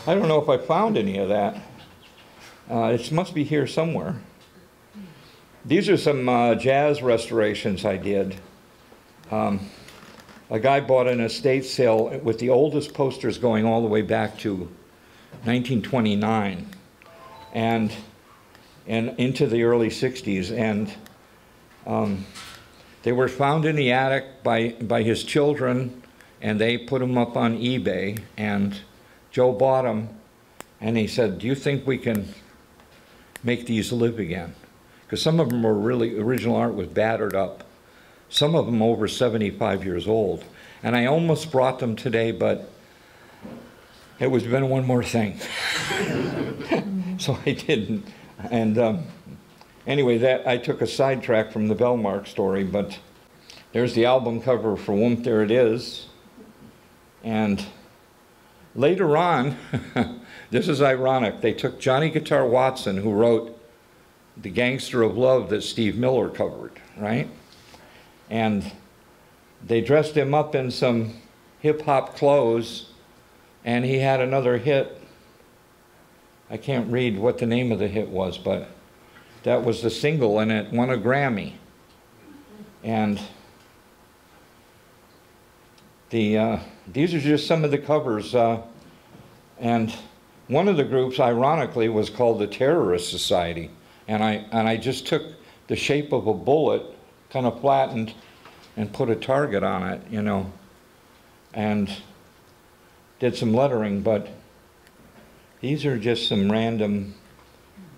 I don't know if I found any of that. It must be here somewhere. These are some jazz restorations I did. A guy bought an estate sale with the oldest posters going all the way back to 1929 and into the early 60s. And They were found in the attic by his children, and they put them up on eBay, and Joe bought them, and he said, do you think we can make these live again? Because some of them were really, original art was battered up. Some of them over 75 years old. And I almost brought them today, but it was been one more thing. So I didn't. And anyway, I took a sidetrack from the Bellmark story, but there's the album cover for Whoomp, There It Is. And later on, this is ironic, they took Johnny Guitar Watson, who wrote The Gangster of Love that Steve Miller covered, right? And they dressed him up in some hip-hop clothes, and he had another hit. I can't read what the name of the hit was, but that was the single, and it won a Grammy. And these are just some of the covers. And one of the groups, ironically, was called the Terrorist Society. And I just took the shape of a bullet, kind of flattened, and put a target on it, you know, and did some lettering. But these are just some random,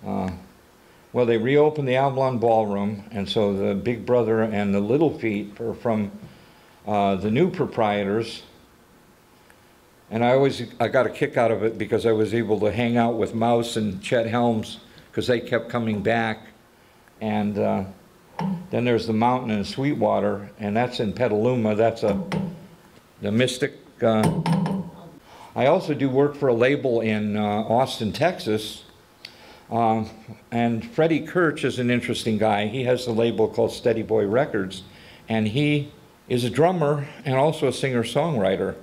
well, they reopened the Avalon Ballroom, and so the Big Brother and the Little Feet are from the new proprietors. And I got a kick out of it because I was able to hang out with Mouse and Chet Helms because they kept coming back. And then there's the Mountain in Sweetwater, and that's in Petaluma. That's the Mystic. I also do work for a label in Austin, Texas. And Freddie Kirch is an interesting guy. He has a label called Steady Boy Records, and he is a drummer and also a singer-songwriter.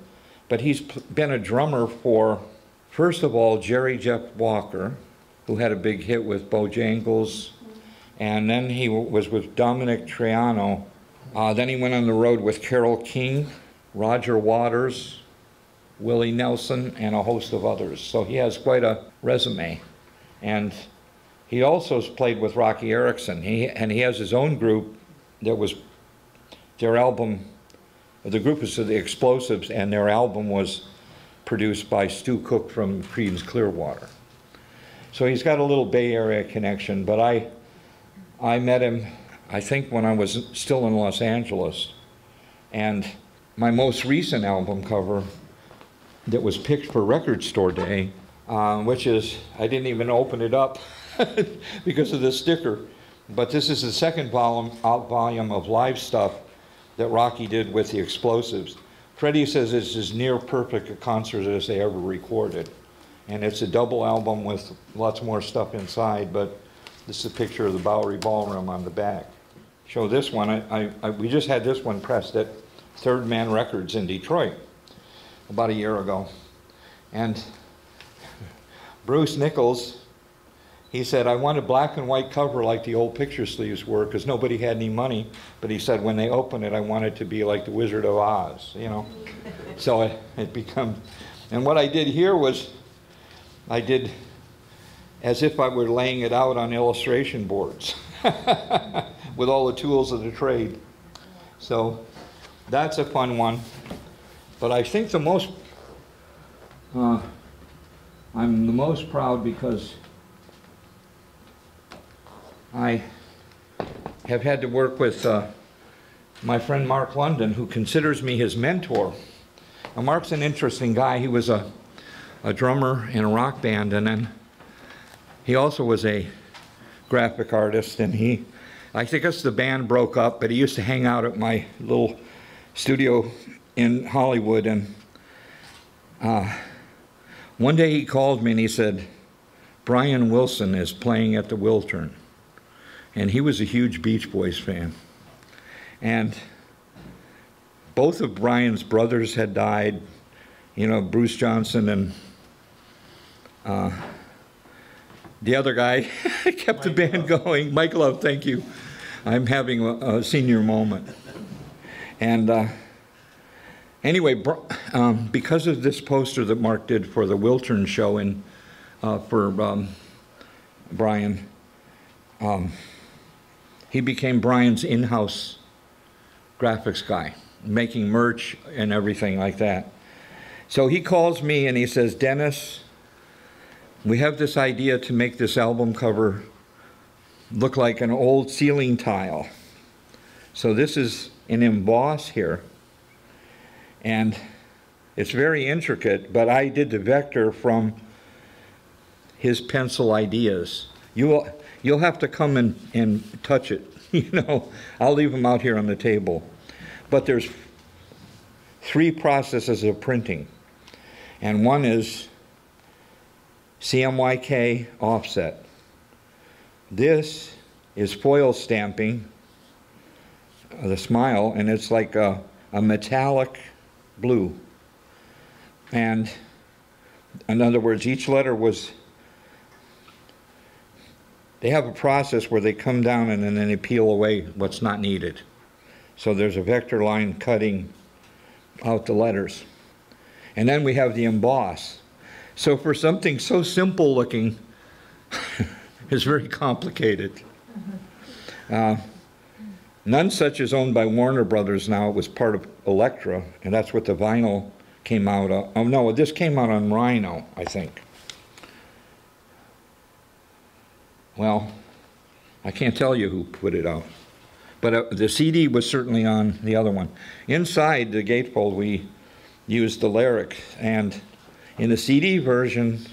But he's been a drummer for, first of all, Jerry Jeff Walker, who had a big hit with Bojangles, and then he was with Dominic Triano. Then he went on the road with Carole King, Roger Waters, Willie Nelson, and a host of others. So he has quite a resume. And he also played with Rocky Erickson. And he has his own group that was, their album, the group is the Explosives, and their album was produced by Stu Cook from Creedence Clearwater. So he's got a little Bay Area connection, but I met him, I think, when I was still in Los Angeles. And my most recent album cover that was picked for Record Store Day, which is, I didn't even open it up because of the sticker, but this is the second volume of live stuff that Rocky did with the Explosives. Freddie says it's as near perfect a concert as they ever recorded. And it's a double album with lots more stuff inside, but this is a picture of the Bowery Ballroom on the back. Show this one, we just had this one pressed at Third Man Records in Detroit about a year ago. And Bruce Nichols, he said, I want a black and white cover like the old picture sleeves were, because nobody had any money. But he said, when they open it, I want it to be like the Wizard of Oz, you know. So it becomes, and what I did here was, I did as if I were laying it out on illustration boards with all the tools of the trade. So that's a fun one. But I think the most, I'm the most proud because I have had to work with my friend Mark London, who considers me his mentor. Now, Mark's an interesting guy. He was a drummer in a rock band, and then he also was a graphic artist, and I think the band broke up, but he used to hang out at my little studio in Hollywood, and one day he called me and he said, Brian Wilson is playing at the Wiltern. And he was a huge Beach Boys fan. And both of Brian's brothers had died, you know, Bruce Johnson and the other guy kept the band going. Mike Love, thank you. I'm having a senior moment. And anyway, because of this poster that Mark did for the Wiltern show for Brian, he became Brian's in-house graphics guy, making merch and everything like that. So he calls me and he says, Dennis, we have this idea to make this album cover look like an old ceiling tile. So this is an emboss here, and it's very intricate, but I did the vector from his pencil ideas. You'll have to come and touch it. You know, I'll leave them out here on the table. But there's 3 processes of printing, and one is CMYK offset. This is foil stamping, the smile, and it's like a metallic blue. And in other words, each letter was, they have a process where they come down and then they peel away what's not needed. So there's a vector line cutting out the letters. And then we have the emboss. So for something so simple looking, it's very complicated. None Such is owned by Warner Brothers now. It was part of Elektra, and that's what the vinyl came out of. Oh no, this came out on Rhino, I think. Well, I can't tell you who put it out. But the CD was certainly on the other one. Inside the gatefold, we used the lyrics. And in the CD version,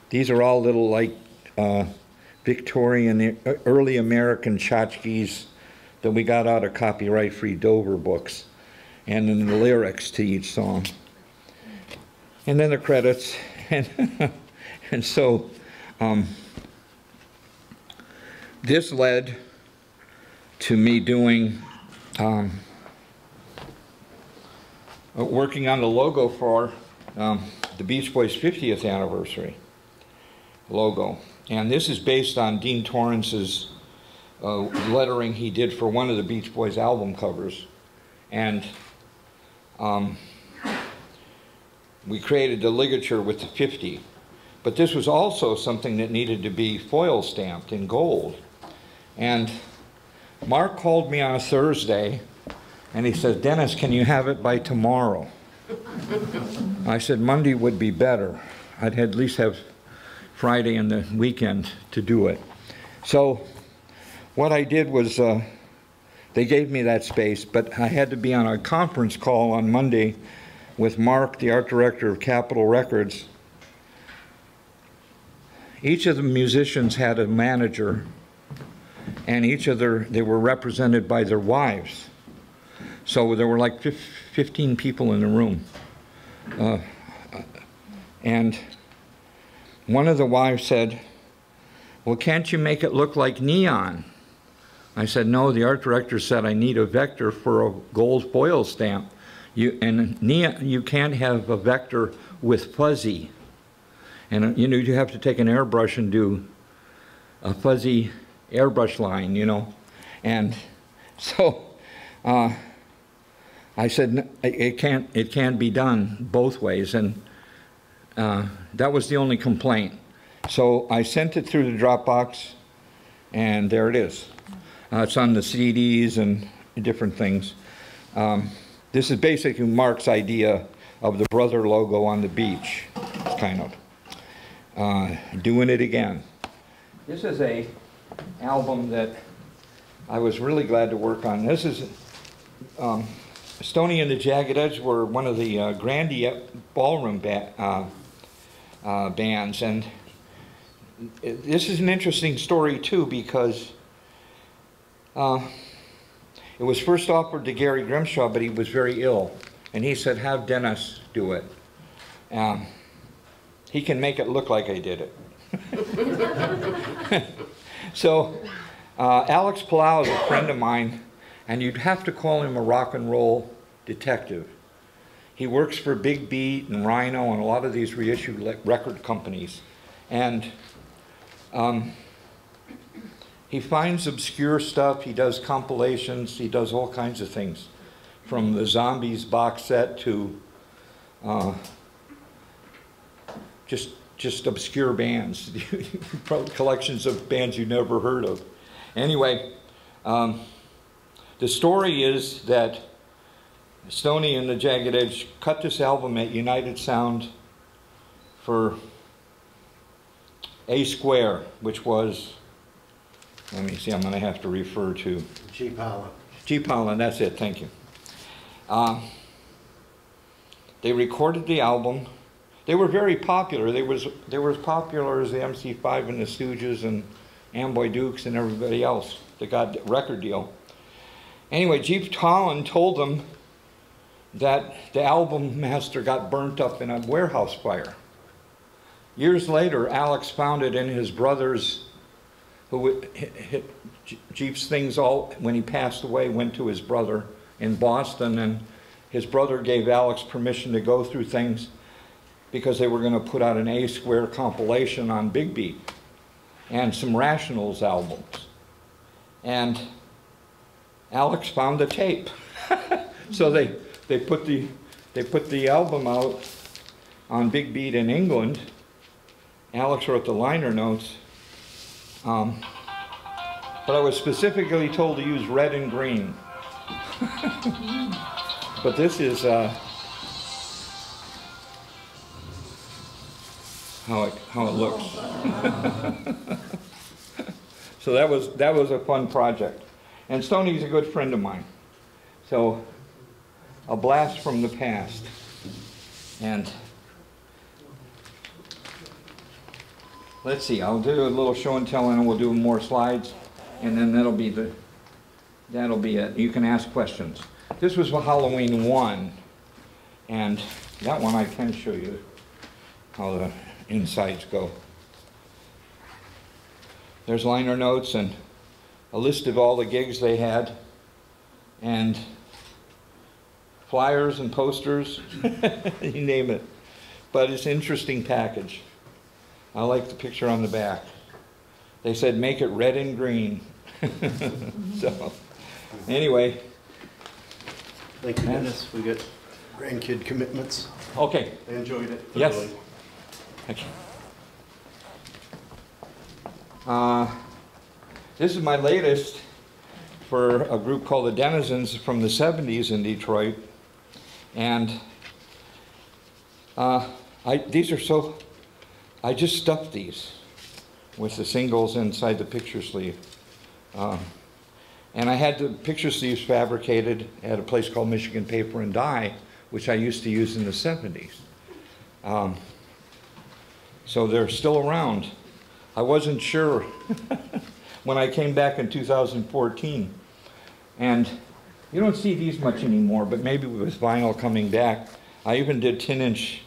these are all little like Victorian, early American tchotchkes that we got out of copyright-free Dover books. And then the lyrics to each song. And then the credits. And so this led to me doing, working on the logo for the Beach Boys' 50th anniversary logo. And this is based on Dean Torrance's lettering he did for one of the Beach Boys album covers. And we created the ligature with the 50. But this was also something that needed to be foil stamped in gold. And Mark called me on a Thursday and he said, Dennis, can you have it by tomorrow? I said, Monday would be better. I'd at least have Friday and the weekend to do it. So what I did was, they gave me that space, but I had to be on a conference call on Monday with Mark, the art director of Capitol Records. Each of the musicians had a manager, and they were represented by their wives. So there were like 15 people in the room. And one of the wives said, well, can't you make it look like neon? I said, no, the art director said I need a vector for a gold foil stamp. You can't have a vector with fuzzy. And you know, you have to take an airbrush and do a fuzzy airbrush line, you know. And so I said, it can't be done both ways. And that was the only complaint. So I sent it through the Dropbox, and there it is. It's on the CDs and different things. This is basically Mark's idea of the brother logo on the beach, kind of. Doing it again. This is a album that I was really glad to work on. This is Stoney and the Jagged Edge were one of the Grandy ballroom bands, and this is an interesting story too, because it was first offered to Gary Grimshaw, but he was very ill, and he said, have Dennis do it. He can make it look like I did it. So Alex Palau is a friend of mine, and you'd have to call him a rock and roll detective. He works for Big Beat and Rhino and a lot of these reissue record companies. And he finds obscure stuff, he does compilations, he does all kinds of things. From the Zombies box set to just obscure bands, collections of bands you never heard of. Anyway, The story is that Stoney and the Jagged Edge cut this album at United Sound for A Square, which was, let me see, I'm going to have to refer to Cheap Holland. Jeep Holland, that's it, thank you. They recorded the album. They were very popular. They were as popular as the MC5 and the Stooges and Amboy Dukes and everybody else that got a record deal. Anyway, Jeep Holland told them that the album master got burnt up in a warehouse fire. Years later, Alex found it in his brother's, who hit Jeep's things all, when he passed away, went to his brother in Boston, and his brother gave Alex permission to go through things because they were going to put out an A Square compilation on Big Beat and some Rationals albums. And Alex found the tape. So they put the album out on Big Beat in England. Alex wrote the liner notes. But I was specifically told to use red and green. But this is how it looks. So that was a fun project. And Stoney's a good friend of mine. So a blast from the past. And let's see, I'll do a little show and tell, and we'll do more slides, and then that'll be it. You can ask questions. This was Halloween 1, and that one I can show you how the insides go. There's liner notes and a list of all the gigs they had, and flyers and posters, you name it. But it's an interesting package. I like the picture on the back. They said make it red and green. So, anyway. Thank you, Dennis. We got grandkid commitments. Okay. I enjoyed it. Yes. Thoroughly. Thank you. This is my latest for a group called the Denizens from the 70s in Detroit. And these are so, I just stuffed these with the singles inside the picture sleeve. And I had the picture sleeves fabricated at a place called Michigan Paper and Dye, which I used to use in the 70s. So they're still around. I wasn't sure when I came back in 2014. And you don't see these much anymore, but maybe with vinyl coming back. I even did 10-inch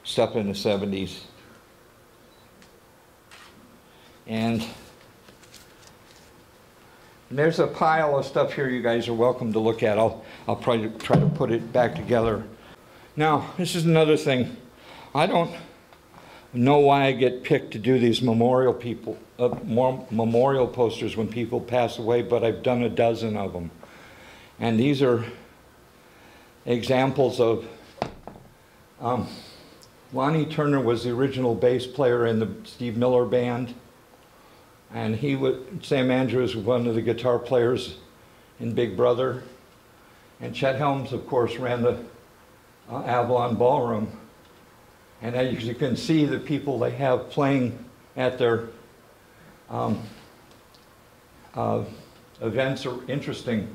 stuff in the 70s. And there's a pile of stuff here you guys are welcome to look at. I'll probably try to put it back together. Now, this is another thing. I don't know why I get picked to do these memorial posters when people pass away, but I've done a dozen of them. And these are examples of, Lonnie Turner was the original bass player in the Steve Miller Band. And Sam Andrews was one of the guitar players in Big Brother. And Chet Helms, of course, ran the Avalon Ballroom. And as you can see, the people they have playing at their events are interesting.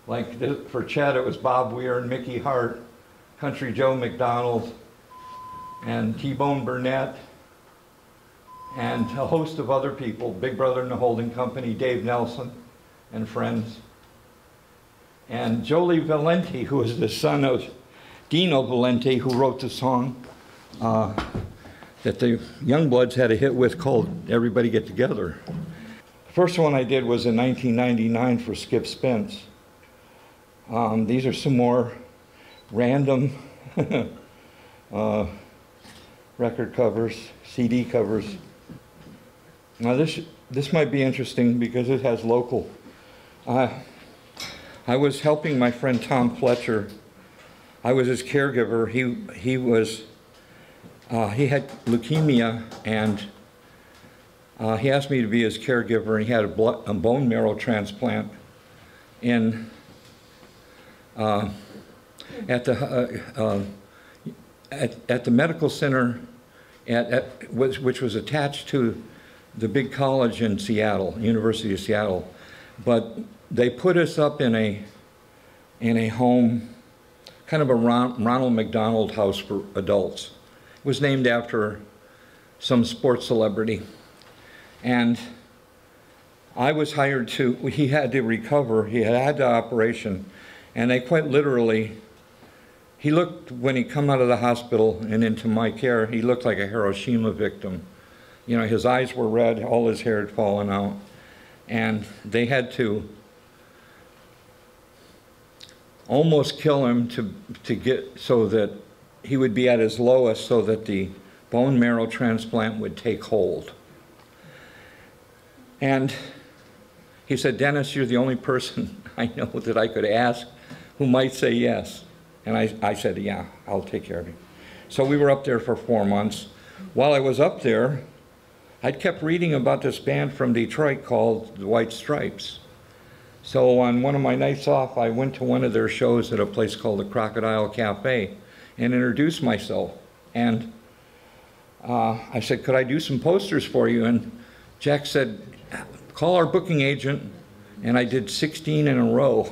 Like for Chet, it was Bob Weir and Mickey Hart, Country Joe McDonald, and T-Bone Burnett, and a host of other people, Big Brother and the Holding Company, Dave Nelson and friends. And Jolie Valenti, who is the son of Dino Valenti, who wrote the song that the Youngbloods had a hit with called Everybody Get Together. The first one I did was in 1999 for Skip Spence. These are some more random record covers, CD covers. Now this might be interesting because it has local. I was helping my friend Tom Fletcher. I was his caregiver. He had leukemia, and he asked me to be his caregiver. He had a bone marrow transplant, in at the medical center which was attached to the big college in Seattle, University of Seattle. But they put us up in a home, kind of a Ronald McDonald house for adults. It was named after some sports celebrity. And I was hired to, he had to recover, he had the operation, and they quite literally, he looked, when he come out of the hospital and into my care, he looked like a Hiroshima victim. You know, his eyes were red, all his hair had fallen out, and they had to almost kill him to get so that he would be at his lowest so that the bone marrow transplant would take hold. And he said, "Dennis, you're the only person I know that I could ask who might say yes." And I said, "Yeah, I'll take care of you." So we were up there for 4 months. While I was up there, I'd kept reading about this band from Detroit called the White Stripes. So on one of my nights off, I went to one of their shows at a place called the Crocodile Cafe and introduced myself. And I said, "Could I do some posters for you?" And Jack said, "Call our booking agent." And I did 16 in a row.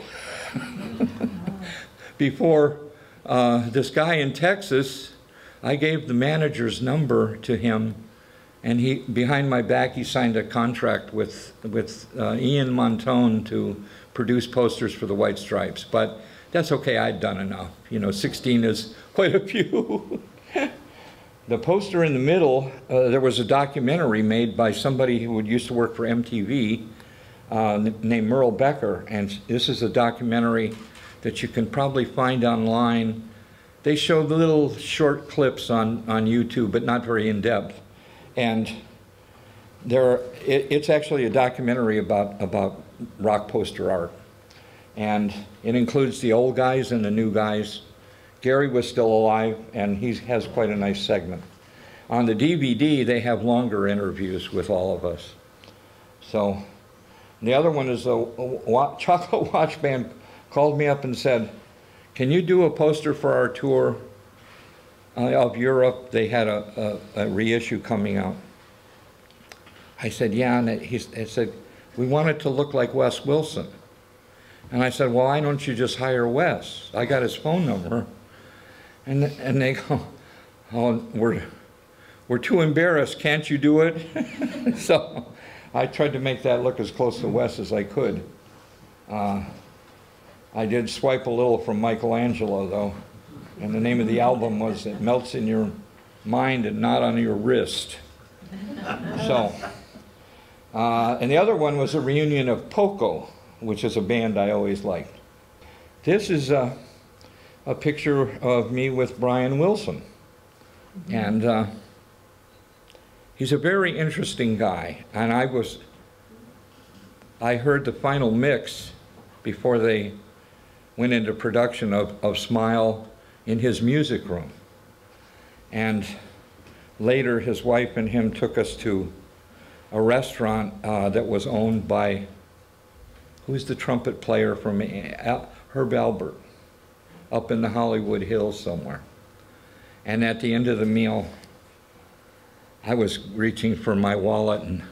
Before this guy in Texas, I gave the manager's number to him, and he, behind my back, he signed a contract with Ian Montone to produce posters for the White Stripes. But that's okay, I'd done enough. You know, 16 is quite a few. The poster in the middle, there was a documentary made by somebody who used to work for MTV named Merle Becker, and this is a documentary that you can probably find online. They show little short clips on YouTube, but not very in-depth. And it's actually a documentary about rock poster art. And it includes the old guys and the new guys. Gary was still alive, and he has quite a nice segment. On the DVD, they have longer interviews with all of us. So the other one is a chocolate watch band called me up and said, "Can you do a poster for our tour of Europe?" They had a reissue coming out. I said, "Yeah," and he said, "We want it to look like Wes Wilson." And I said, "Well, why don't you just hire Wes? I got his phone number." And they go, "Oh, we're too embarrassed. Can't you do it?" So I tried to make that look as close to Wes as I could. I did swipe a little from Michelangelo, though, and the name of the album was "It Melts in Your Mind and Not on Your Wrist." So, and the other one was a reunion of Poco, which is a band I always liked. This is a picture of me with Brian Wilson, and he's a very interesting guy. And I heard the final mix before they went into production of Smile in his music room. And later his wife and him took us to a restaurant that was owned by, who's the trumpet player from Herb Alpert, up in the Hollywood Hills somewhere. And at the end of the meal, I was reaching for my wallet, and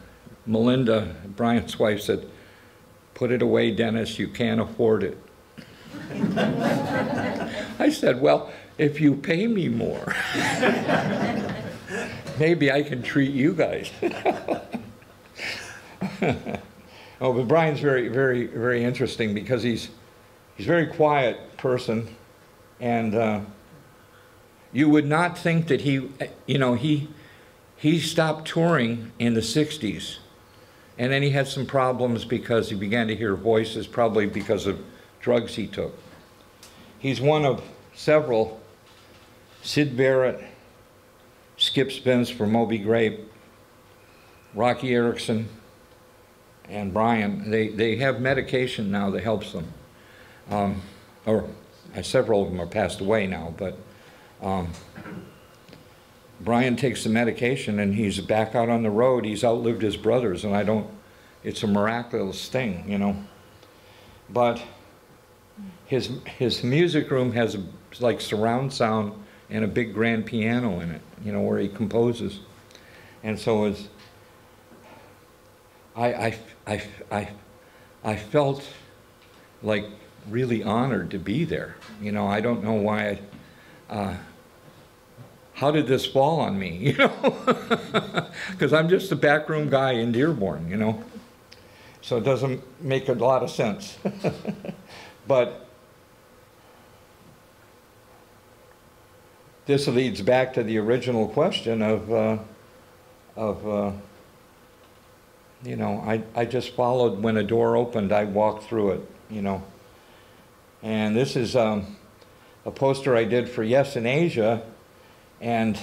Melinda, Brian's wife, said, "Put it away, Dennis, you can't afford it." I said, "Well, if you pay me more, maybe I can treat you guys." Oh, but Brian's very, very, very interesting because he's a very quiet person, and you would not think that he stopped touring in the 60s, and then he had some problems because he began to hear voices, probably because of drugs he took. He's one of several, Sid Barrett, Skip Spence for Moby Grape, Rocky Erickson, and Brian. They have medication now that helps them. Several of them are passed away now, but Brian takes the medication and he's back out on the road. He's outlived his brothers, and it's a miraculous thing, you know. but his music room has like surround sound and a big grand piano in it, you know, where he composes. And so it's, I felt like really honored to be there. You know, I don't know why how did this fall on me, you know? Because I'm just a backroom guy in Dearborn, you know? So it doesn't make a lot of sense. But this leads back to the original question of you know, I just followed when a door opened, I walked through it, you know. And this is a poster I did for Yes in Asia, and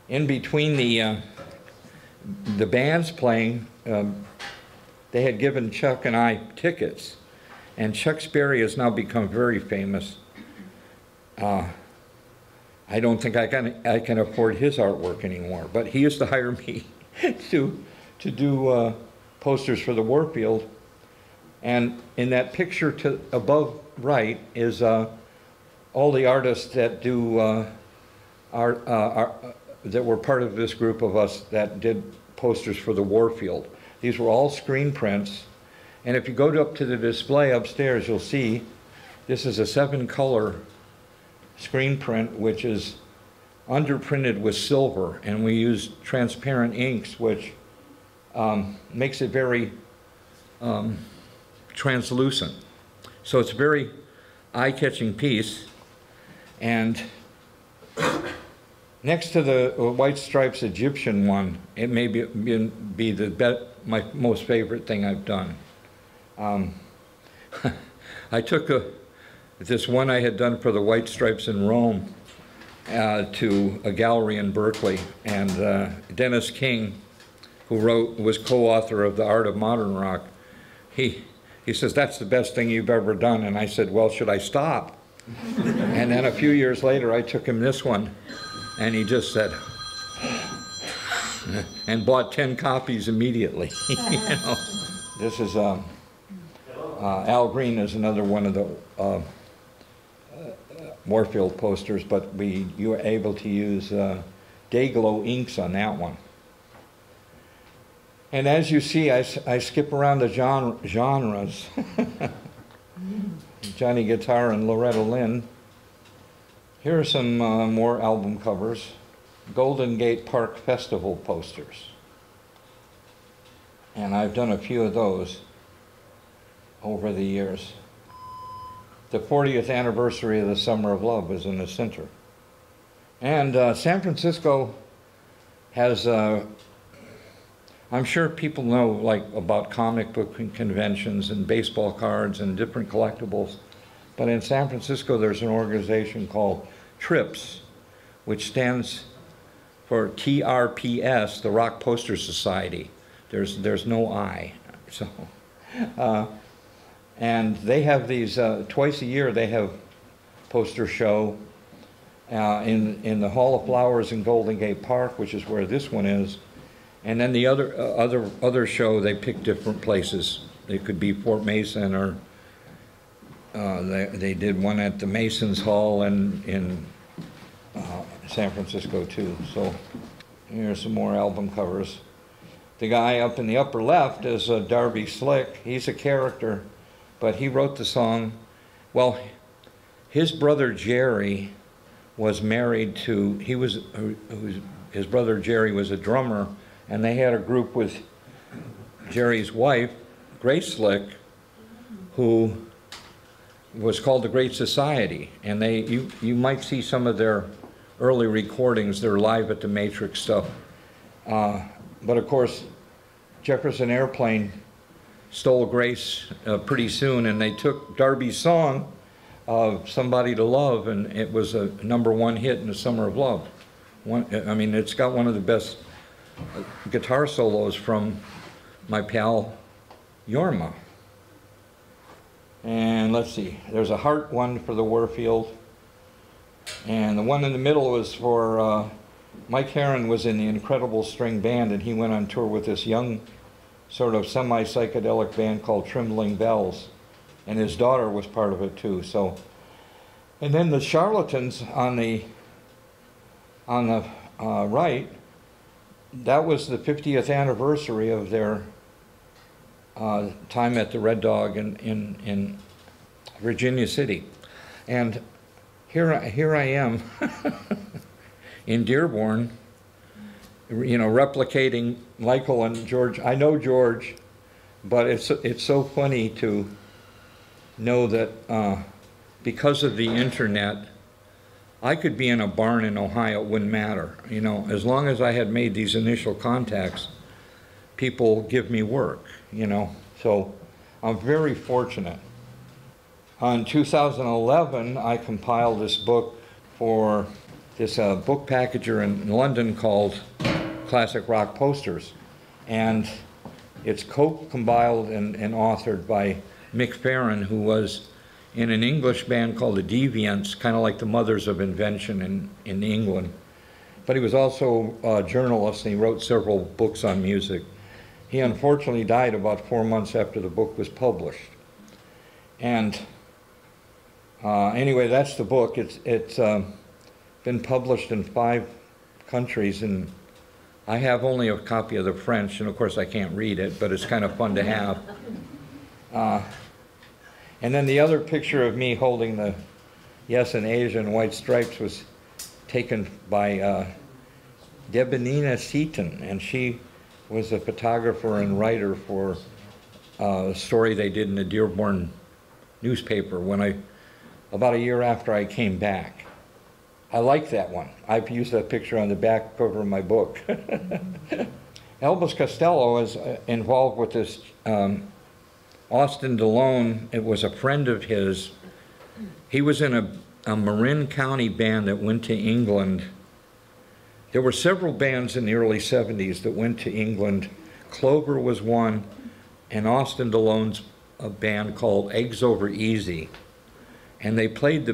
in between the bands playing, they had given Chuck and I tickets, and Chuck Sperry has now become very famous. I don't think I can afford his artwork anymore, but he used to hire me to do posters for the Warfield. And in that picture to above right is all the artists that do that were part of this group of us that did posters for the Warfield. These were all screen prints, and if you go up to the display upstairs, you'll see this is a 7-color screen print, which is underprinted with silver, and we use transparent inks, which makes it very translucent. So it's a very eye-catching piece. And next to the White Stripes Egyptian one, it may be my most favorite thing I've done. I took this one I had done for the White Stripes in Rome to a gallery in Berkeley, and Dennis King, who was co-author of The Art of Modern Rock, he says, "That's the best thing you've ever done." And I said, "Well, should I stop?" And then a few years later, I took him this one, and he just said, and bought 10 copies immediately. You know, this is Al Green is another one of the Warfield posters, but you were able to use Day-Glo inks on that one. And as you see, I skip around the genres. Johnny Guitar and Loretta Lynn. Here are some more album covers. Golden Gate Park Festival posters. And I've done a few of those over the years. The 40th anniversary of the Summer of Love was in the center. And San Francisco has, I'm sure people know like about comic book conventions and baseball cards and different collectibles, but in San Francisco there's an organization called TRIPS, which stands for TRPS, the Rock Poster Society. There's no I. So, and they have these, twice a year they have poster show in the Hall of Flowers in Golden Gate Park, which is where this one is. And then the other show, they pick different places. It could be Fort Mason, or they did one at the Masons Hall in San Francisco too. So here's some more album covers. The guy up in the upper left is Darby Slick. He's a character, but he wrote the song. Well, his brother Jerry was married to, his brother Jerry was a drummer, and they had a group with Jerry's wife, Grace Slick, who was called the Great Society. And you might see some of their early recordings. They're live at the Matrix stuff. But of course, Jefferson Airplane stole Grace pretty soon, and they took Darby's song of Somebody to Love, and it was a #1 hit in the Summer of Love. I mean, it's got one of the best guitar solos from my pal Yorma. And let's see, there's a heart one for the Warfield, and the one in the middle was for Mike Herron. Was in the Incredible String Band, and he went on tour with this young sort of semi-psychedelic band called Trembling Bells. and his daughter was part of it too. So, and then the Charlatans on the right, that was the 50th anniversary of their time at the Red Dog in Virginia City. And here I am in Dearborn, you know, replicating Michael and George. I know George, but it's so funny to know that because of the internet, I could be in a barn in Ohio, it wouldn't matter. You know, as long as I had made these initial contacts, people give me work, you know. So I'm very fortunate. In 2011, I compiled this book for this book packager in London called Classic Rock Posters. And it's co-compiled and authored by Mick Farron, who was in an English band called the Deviants, kind of like the Mothers of Invention in England. But he was also a journalist, and he wrote several books on music. He unfortunately died about 4 months after the book was published. And anyway, that's the book. It's been published in 5 countries, and I have only a copy of the French, and of course I can't read it, but it's kind of fun to have. And then the other picture of me holding the Yes in Asia and White Stripes was taken by Debonina Seaton, and she was a photographer and writer for a story they did in the Dearborn newspaper about a year after I came back. I like that one. I've used that picture on the back cover of my book. Elvis Costello is involved with this Austin DeLone. It was a friend of his. He was in a Marin County band that went to England. There were several bands in the early 70s that went to England. Clover was one, and Austin DeLone's a band called Eggs Over Easy. And they played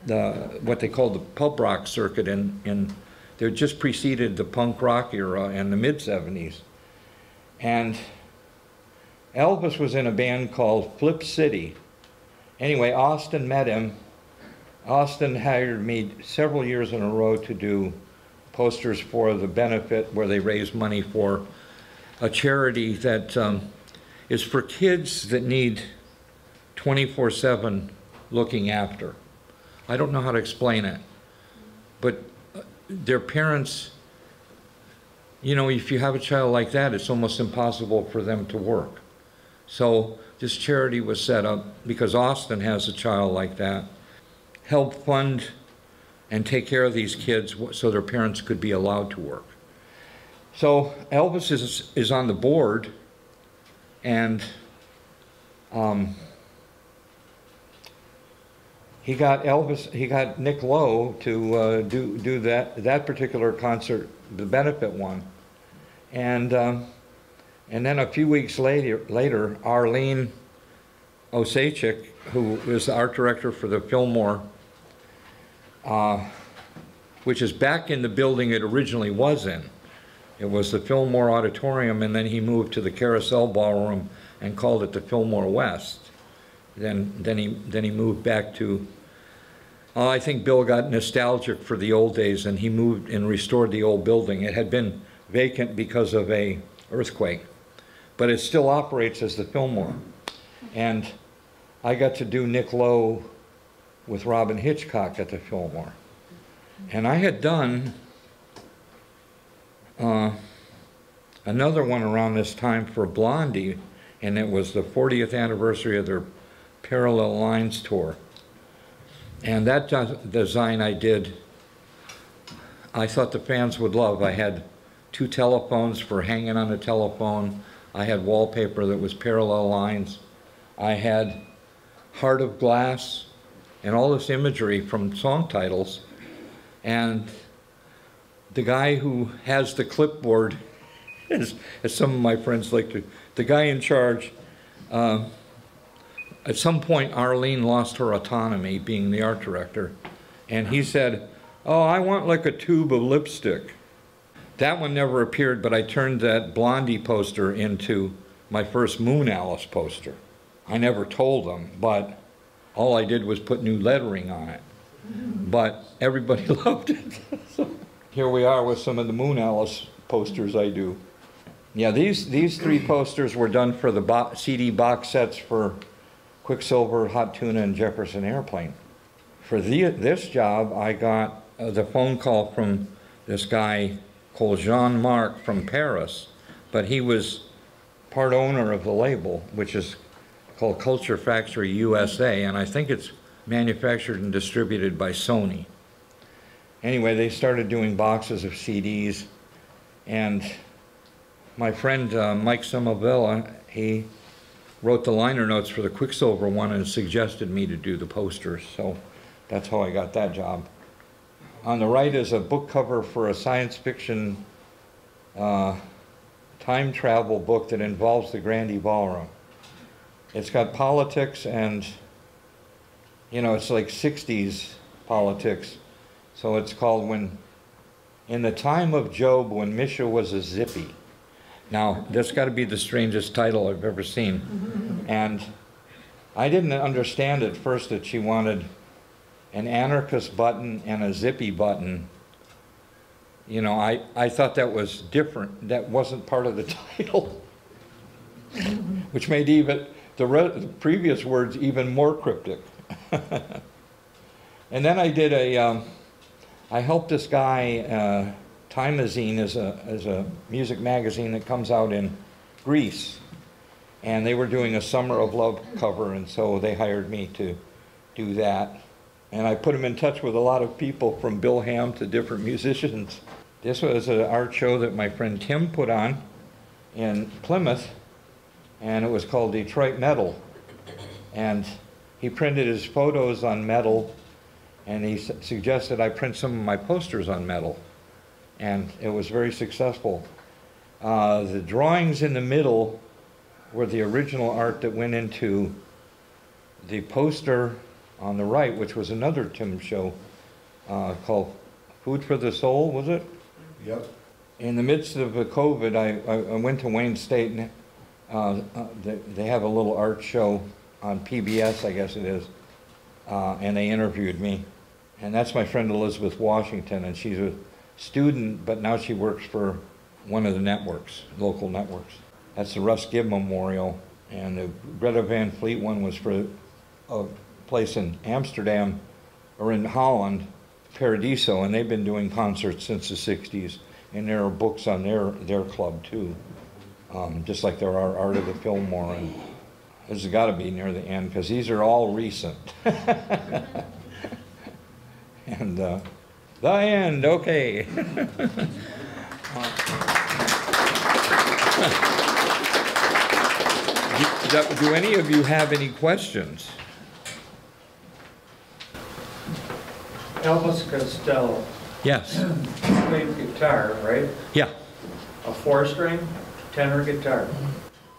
what they called the pub rock circuit, and they just preceded the punk rock era in the mid-70s. And Elvis was in a band called Flip City. Anyway, Austin met him. Austin hired me several years in a row to do posters for the benefit where they raise money for a charity that is for kids that need 24/7 looking after. I don't know how to explain it, but their parents, you know, if you have a child like that, it's almost impossible for them to work. So this charity was set up because Austin has a child like that, help fund and take care of these kids so their parents could be allowed to work. So Elvis is on the board, and he got Nick Lowe to do that particular concert, the benefit one, and then a few weeks later, Arlene Osachik, who is the art director for the Fillmore, which is back in the building it originally was in. It was the Fillmore Auditorium, and then he moved to the Carousel Ballroom and called it the Fillmore West. Then he moved back to, I think Bill got nostalgic for the old days, and he moved and restored the old building. It had been vacant because of an earthquake, but it still operates as the Fillmore. And I got to do Nick Lowe with Robin Hitchcock at the Fillmore. And I had done another one around this time for Blondie, and it was the 40th anniversary of their Parallel Lines tour. And that design I did, I thought the fans would love. I had 2 telephones for hanging on the telephone. I had wallpaper that was parallel lines. I had Heart of Glass and all this imagery from song titles. And the guy who has the clipboard, as some of my friends like to, the guy in charge, at some point Arlene lost her autonomy being the art director, and he said, "Oh, I want like a tube of lipstick." That one never appeared, but I turned that Blondie poster into my first Moon Alice poster. I never told them, but all I did was put new lettering on it. But everybody loved it. So here we are with some of the Moon Alice posters I do. Yeah, these three posters were done for the CD box sets for Quicksilver, Hot Tuna, and Jefferson Airplane. For this job, I got the phone call from this guy called Jean-Marc from Paris, but he was part owner of the label, which is called Culture Factory USA, and I think it's manufactured and distributed by Sony. Anyway, they started doing boxes of CDs, and my friend Mike Somerville, he wrote the liner notes for the Quicksilver one and suggested me to do the posters, so that's how I got that job. On the right is a book cover for a science fiction time travel book that involves the Grand Ballroom. It's got politics and, you know, it's like 60s politics. So it's called In the Time of Job, When Misha Was a Zippy. Now, that's got to be the strangest title I've ever seen. And I didn't understand at first that she wanted an anarchist button and a zippy button. You know, I thought that was different. That wasn't part of the title. Which made even the previous words even more cryptic. And then I did I helped this guy, Time Magazine is a music magazine that comes out in Greece. And they were doing a Summer of Love cover, and so they hired me to do that. And I put them in touch with a lot of people, from Bill Ham to different musicians. This was an art show that my friend Tim put on in Plymouth, and it was called Detroit Metal. And he printed his photos on metal, and he suggested I print some of my posters on metal. And it was very successful. The drawings in the middle were the original art that went into the poster on the right, which was another Tim show called Food for the Soul, was it? Yep. In the midst of the COVID, I went to Wayne State, and they have a little art show on PBS, I guess it is, and they interviewed me. And that's my friend Elizabeth Washington, and she's a student, but now she works for one of the networks, local networks. That's the Russ Gibb Memorial, and the Greta Van Fleet one was for a place in Amsterdam, or in Holland, Paradiso, and they've been doing concerts since the 60s, and there are books on their club too, just like there are Art of the Fillmore, and this has got to be near the end, because these are all recent. And the end, okay. Do any of you have any questions? Elvis Costello Yes. played guitar, right? Yeah. A 4-string tenor guitar.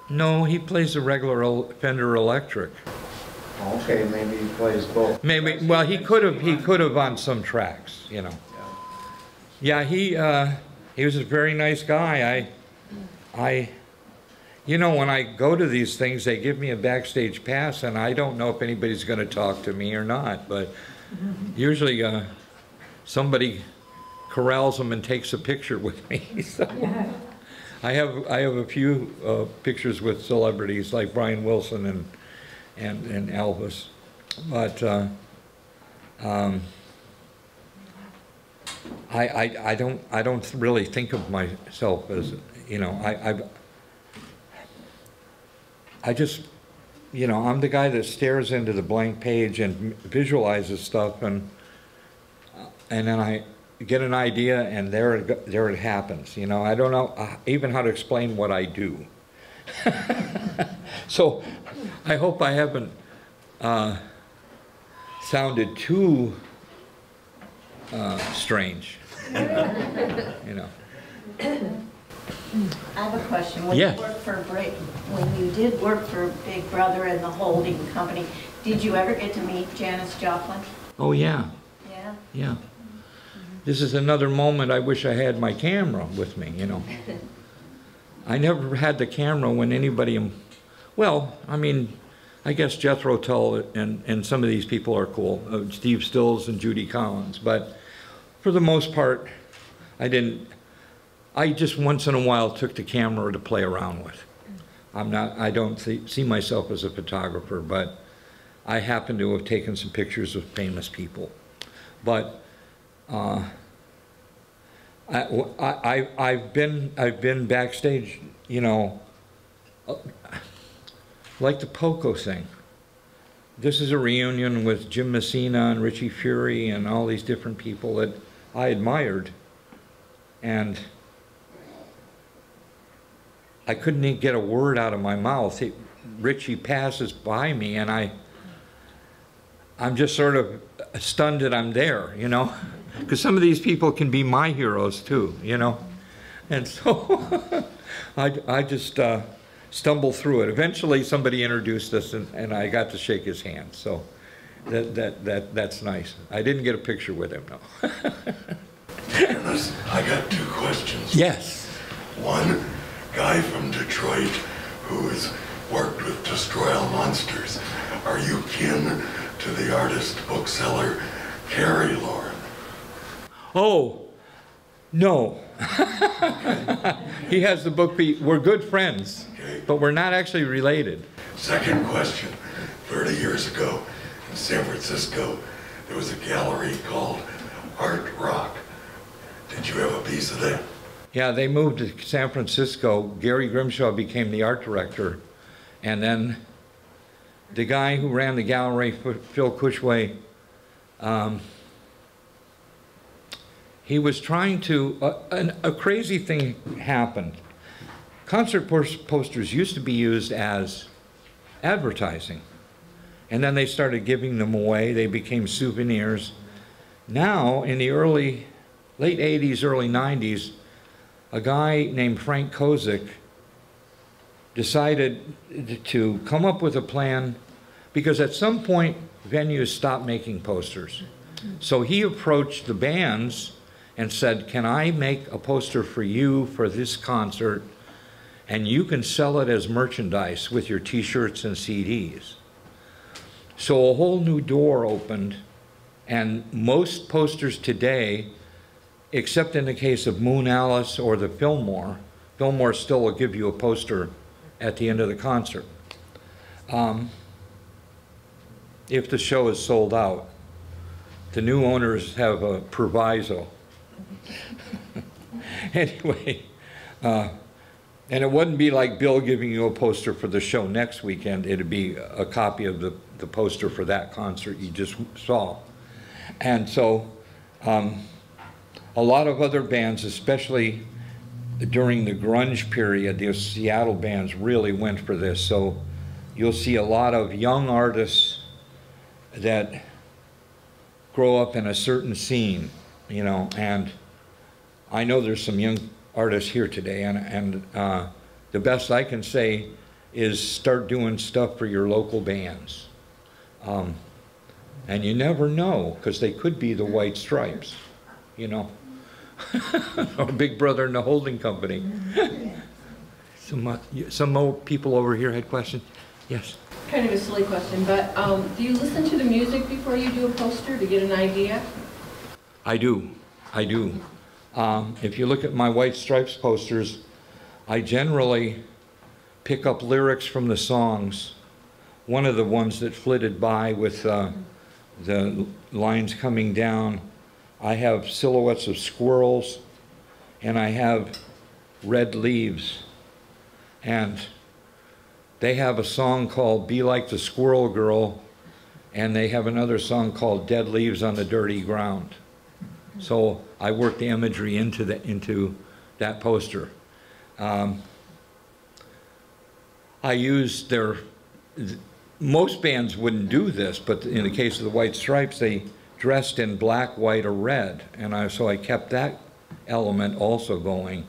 No, he plays a regular Fender Electric. Okay, maybe he plays both. Maybe. Well, he could have on some tracks, you know. Yeah, he was a very nice guy. You know, when I go to these things, they give me a backstage pass, and I don't know if anybody's going to talk to me or not, but usually somebody corrals them and takes a picture with me. So I have a few pictures with celebrities like Brian Wilson and Elvis, but I don't really think of myself as, you know, I just, you know, I'm the guy that stares into the blank page and visualizes stuff, and then I get an idea, and there it happens. You know, I don't know even how to explain what I do. So I hope I haven't sounded too strange. You know. I have a question. When Yeah. when you did work for Big Brother and the holding company, did you ever get to meet Janis Joplin? Oh yeah, Yeah. yeah. This is another moment I wish I had my camera with me, you know. I never had the camera when anybody, well, I mean, I guess Jethro Tull and some of these people are cool, Steve Stills and Judy Collins, but for the most part, I just once in a while took the camera to play around with. I don't see myself as a photographer, but I happen to have taken some pictures of famous people. But I've been backstage, you know, like the Poco thing. This is a reunion with Jim Messina and Richie Fury and all these different people that I admired, and I couldn't even get a word out of my mouth. Richie passes by me, and I'm just sort of stunned that I'm there, you know, because some of these people can be my heroes too, you know, and so I just stumbled through it. Eventually, somebody introduced us, and I got to shake his hand, so that's nice. I didn't get a picture with him, no. Dennis, I got 2 questions. Yes. One, guy from Detroit who has worked with Destroy All Monsters. Are you kin to the artist bookseller Carrie Loren? Oh, no. He has the book. We're good friends, Okay. but we're not actually related. Second question, 30 years ago in San Francisco, there was a gallery called Art Rock. Did you have a piece of that? Yeah, they moved to San Francisco. Gary Grimshaw became the art director, and then the guy who ran the gallery, Phil Cushway, he was trying to, a crazy thing happened. Concert posters used to be used as advertising, and then they started giving them away. They became souvenirs. Now, in the late 80s, early 90s, a guy named Frank Kozik decided to come up with a plan, because at some point venues stopped making posters. So he approached the bands and said, can I make a poster for you for this concert, and you can sell it as merchandise with your t-shirts and CDs. So a whole new door opened, and most posters today, except in the case of Moon Alice or the Fillmore still will give you a poster at the end of the concert, if the show is sold out. The new owners have a proviso. Anyway, and it wouldn't be like Bill giving you a poster for the show next weekend. It'd be a copy of the poster for that concert you just saw. And so a lot of other bands, especially during the grunge period, the Seattle bands really went for this. So you'll see a lot of young artists that grow up in a certain scene, you know, and I know there's some young artists here today, and the best I can say is start doing stuff for your local bands. And you never know, because they could be the White Stripes, you know, or Big Brother and the Holding Company. Some more people over here had questions? Yes? Kind of a silly question, but do you listen to the music before you do a poster to get an idea? I do. If you look at my White Stripes posters, I generally pick up lyrics from the songs. One of the ones that flitted by with the lines coming down, I have silhouettes of squirrels, and I have red leaves. And they have a song called Be Like the Squirrel Girl, and they have another song called Dead Leaves on the Dirty Ground. So I work the imagery into that poster. I use most bands wouldn't do this, but in the case of the White Stripes, they dressed in black, white, or red, and so I kept that element also going.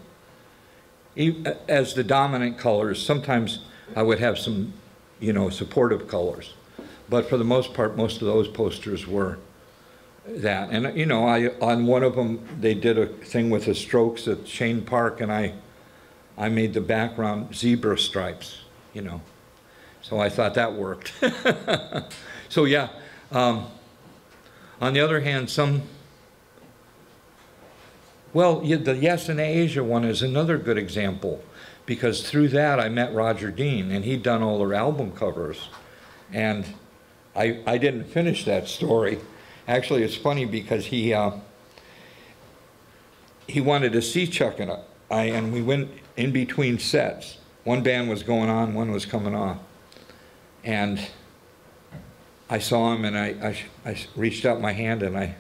As the dominant colors, sometimes I would have some, you know, supportive colors, but for the most part, most of those posters were that. And you know, on one of them, they did a thing with the Strokes at Shane Park, and I made the background zebra stripes, you know. So I thought that worked. So yeah, on the other hand, the Yes in Asia one is another good example, because through that I met Roger Dean, and he'd done all their album covers. And I didn't finish that story. Actually, it's funny because he wanted to see Chuck and and we went in between sets. One band was going on, one was coming off. And I saw him, and I reached out my hand, and I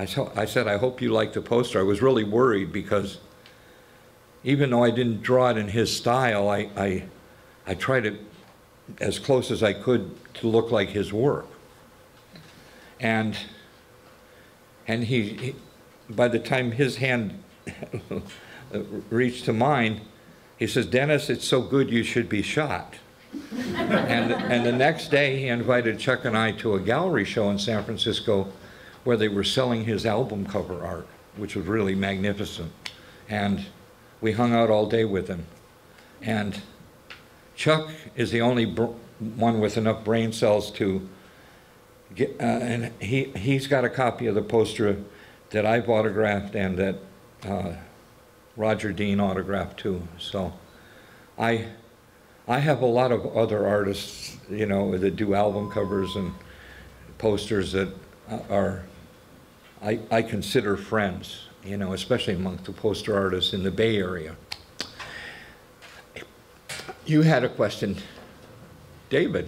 said, I hope you like the poster. I was really worried because even though I didn't draw it in his style, I tried it as close as I could to look like his work. And he by the time his hand reached to mine, he says, "Dennis, it's so good you should be shot." And the next day he invited Chuck and I to a gallery show in San Francisco where they were selling his album cover art, which was really magnificent. And we hung out all day with him. And Chuck is the only one with enough brain cells to get, and he's got a copy of the poster that I've autographed and that Roger Dean autographed too. So I have a lot of other artists, you know, that do album covers and posters that are, I consider friends, you know, especially among the poster artists in the Bay Area. You had a question, David.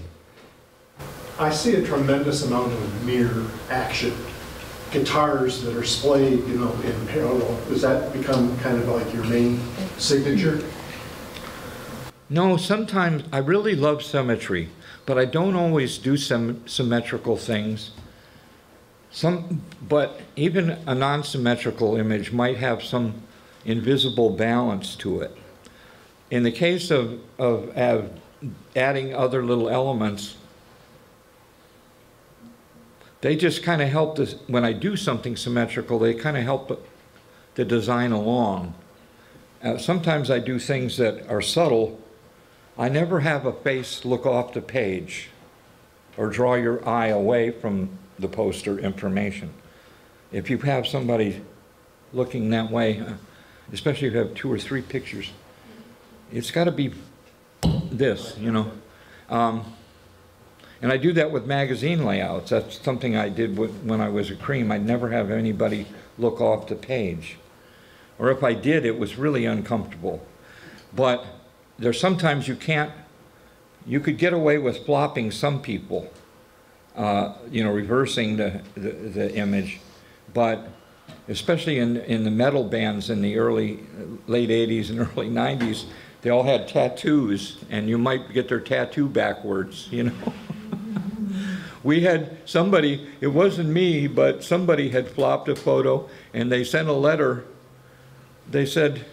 I see a tremendous amount of mirror action. Guitars that are splayed, you know, in parallel. Does that become kind of like your main signature? No, sometimes I really love symmetry, but I don't always do some symmetrical things. But even a non-symmetrical image might have some invisible balance to it. In the case of adding other little elements, they just kind of help this. When I do something symmetrical, they kind of help the design along. Sometimes I do things that are subtle. I never have a face look off the page or draw your eye away from the poster information. If you have somebody looking that way, especially if you have 2 or 3 pictures, it's got to be this, you know. And I do that with magazine layouts. That's something I did when I was at Cream. I'd never have anybody look off the page. Or if I did, it was really uncomfortable. But there's sometimes you could get away with flopping some people, you know, reversing the image. But especially in the metal bands in the late 80s and early 90s, they all had tattoos, and you might get their tattoo backwards, you know. We had somebody, it wasn't me, but somebody had flopped a photo, and they sent a letter. They said,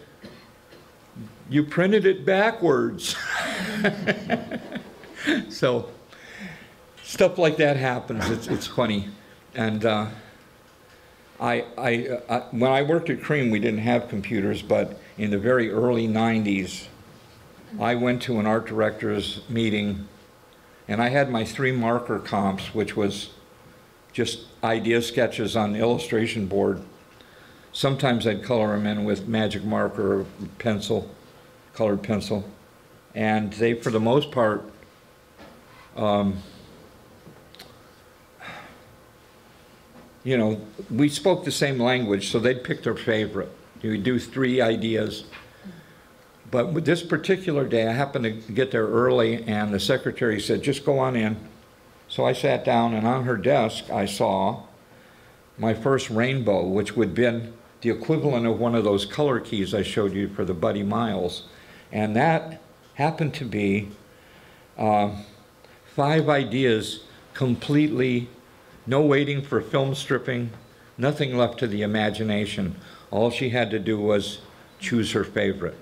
"You printed it backwards." So stuff like that happens. It's funny. And when I worked at Cream, we didn't have computers, but in the very early 90s, I went to an art director's meeting, and I had my 3 marker comps, which was just idea sketches on the illustration board. Sometimes I'd color them in with magic marker or pencil, colored pencil. And they, for the most part, you know, we spoke the same language, so they'd pick their favorite. You would do 3 ideas. But with this particular day, I happened to get there early, and the secretary said, "Just go on in." So I sat down, and on her desk, I saw my first rainbow, which would have been the equivalent of one of those color keys I showed you for the Buddy Miles. And that happened to be 5 ideas, completely, no waiting for film stripping, nothing left to the imagination. All she had to do was choose her favorite.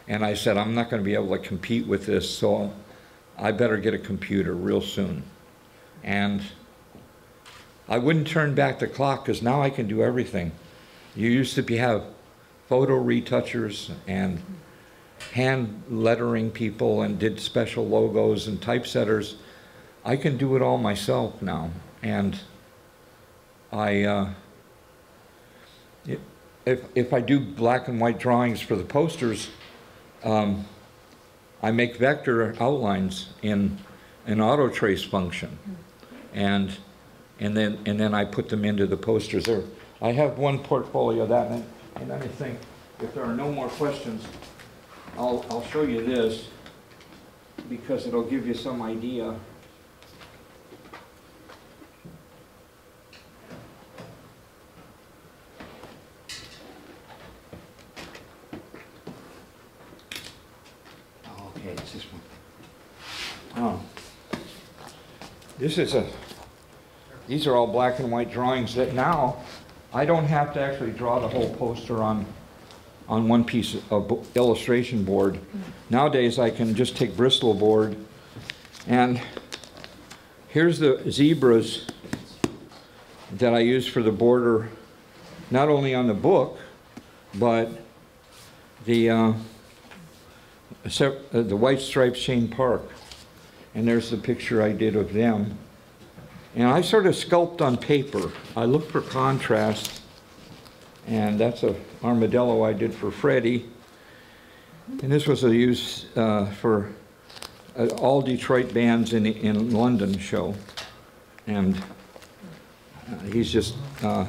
And I said, I'm not going to be able to compete with this, so I better get a computer real soon. And I wouldn't turn back the clock, because now I can do everything. You used to have photo retouchers and hand lettering people and did special logos and typesetters. I can do it all myself now, and if I do black and white drawings for the posters, I make vector outlines in an auto trace function, and then I put them into the posters. There, I have one portfolio of that, and then I think if there are no more questions, I'll show you this because it'll give you some idea. Okay, it's this one. These are all black and white drawings that now I don't have to actually draw the whole poster on one piece of illustration board. Nowadays I can just take Bristol board, and here's the zebras that I use for the border, not only on the book, but the White Stripes Shane Park. And there's the picture I did of them. And I sort of sculpt on paper. I look for contrast, and that's a armadillo I did for Freddie. And this was a use for all Detroit bands in London show. And he's just, I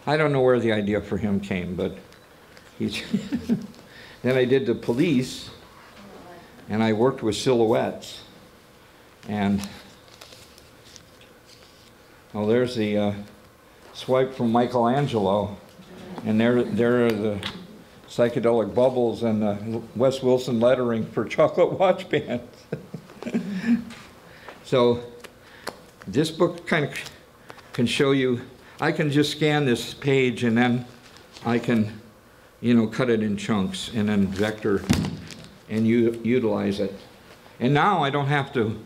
don't know where the idea for him came, but he's... Then I did the police, and I worked with silhouettes. And oh, there's the swipe from Michelangelo, and there are the psychedelic bubbles and the Wes Wilson lettering for chocolate watch bands. So this book kind of can show you, I can just scan this page and then I can, you know, cut it in chunks and then vector and utilize it. And now I don't have to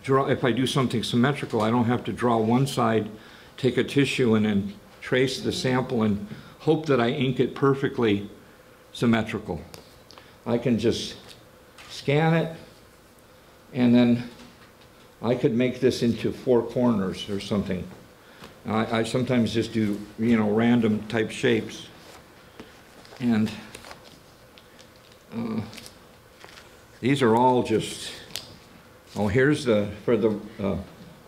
draw, if I do something symmetrical, I don't have to draw one side, take a tissue and then trace the sample and hope that I ink it perfectly symmetrical. I can just scan it, and then I could make this into 4 corners or something. I sometimes just do, you know, random type shapes. And these are all just, oh, here's for the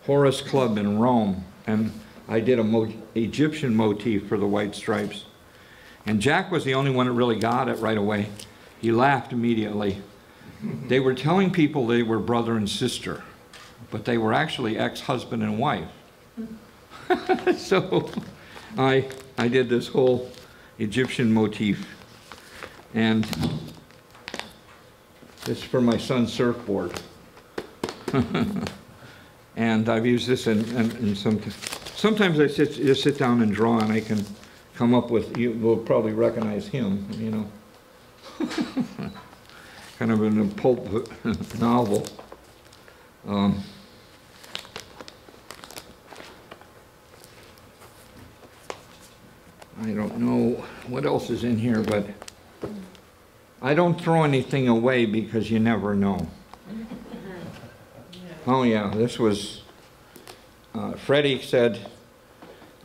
Horus Club in Rome, and I did an Egyptian motif for the White Stripes. And Jack was the only one that really got it right away. He laughed immediately. They were telling people they were brother and sister, but they were actually ex-husband and wife. So I did this whole Egyptian motif. And this is for my son's surfboard. And I've used this in sometimes I just sit down and draw, and I can come up with, you will probably recognize him, you know. Kind of in a pulp novel. I don't know what else is in here, but I don't throw anything away because you never know. Oh yeah, this was, Freddie said,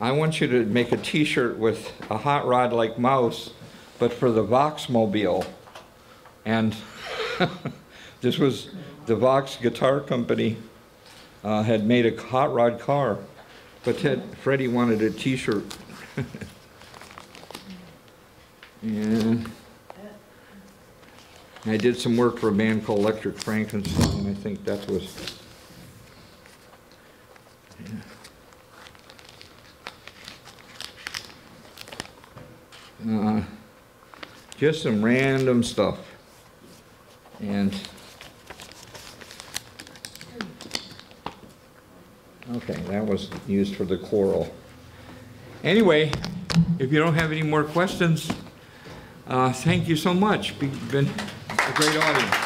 I want you to make a t-shirt with a hot rod like Mouse, but for the Voxmobile. And this was the Vox Guitar Company had made a hot rod car, but Freddie wanted a t-shirt. And I did some work for a band called Electric Frankenstein. I think that was, just some random stuff. And okay, that was used for the coral. Anyway, if you don't have any more questions, thank you so much. You've been a great audience.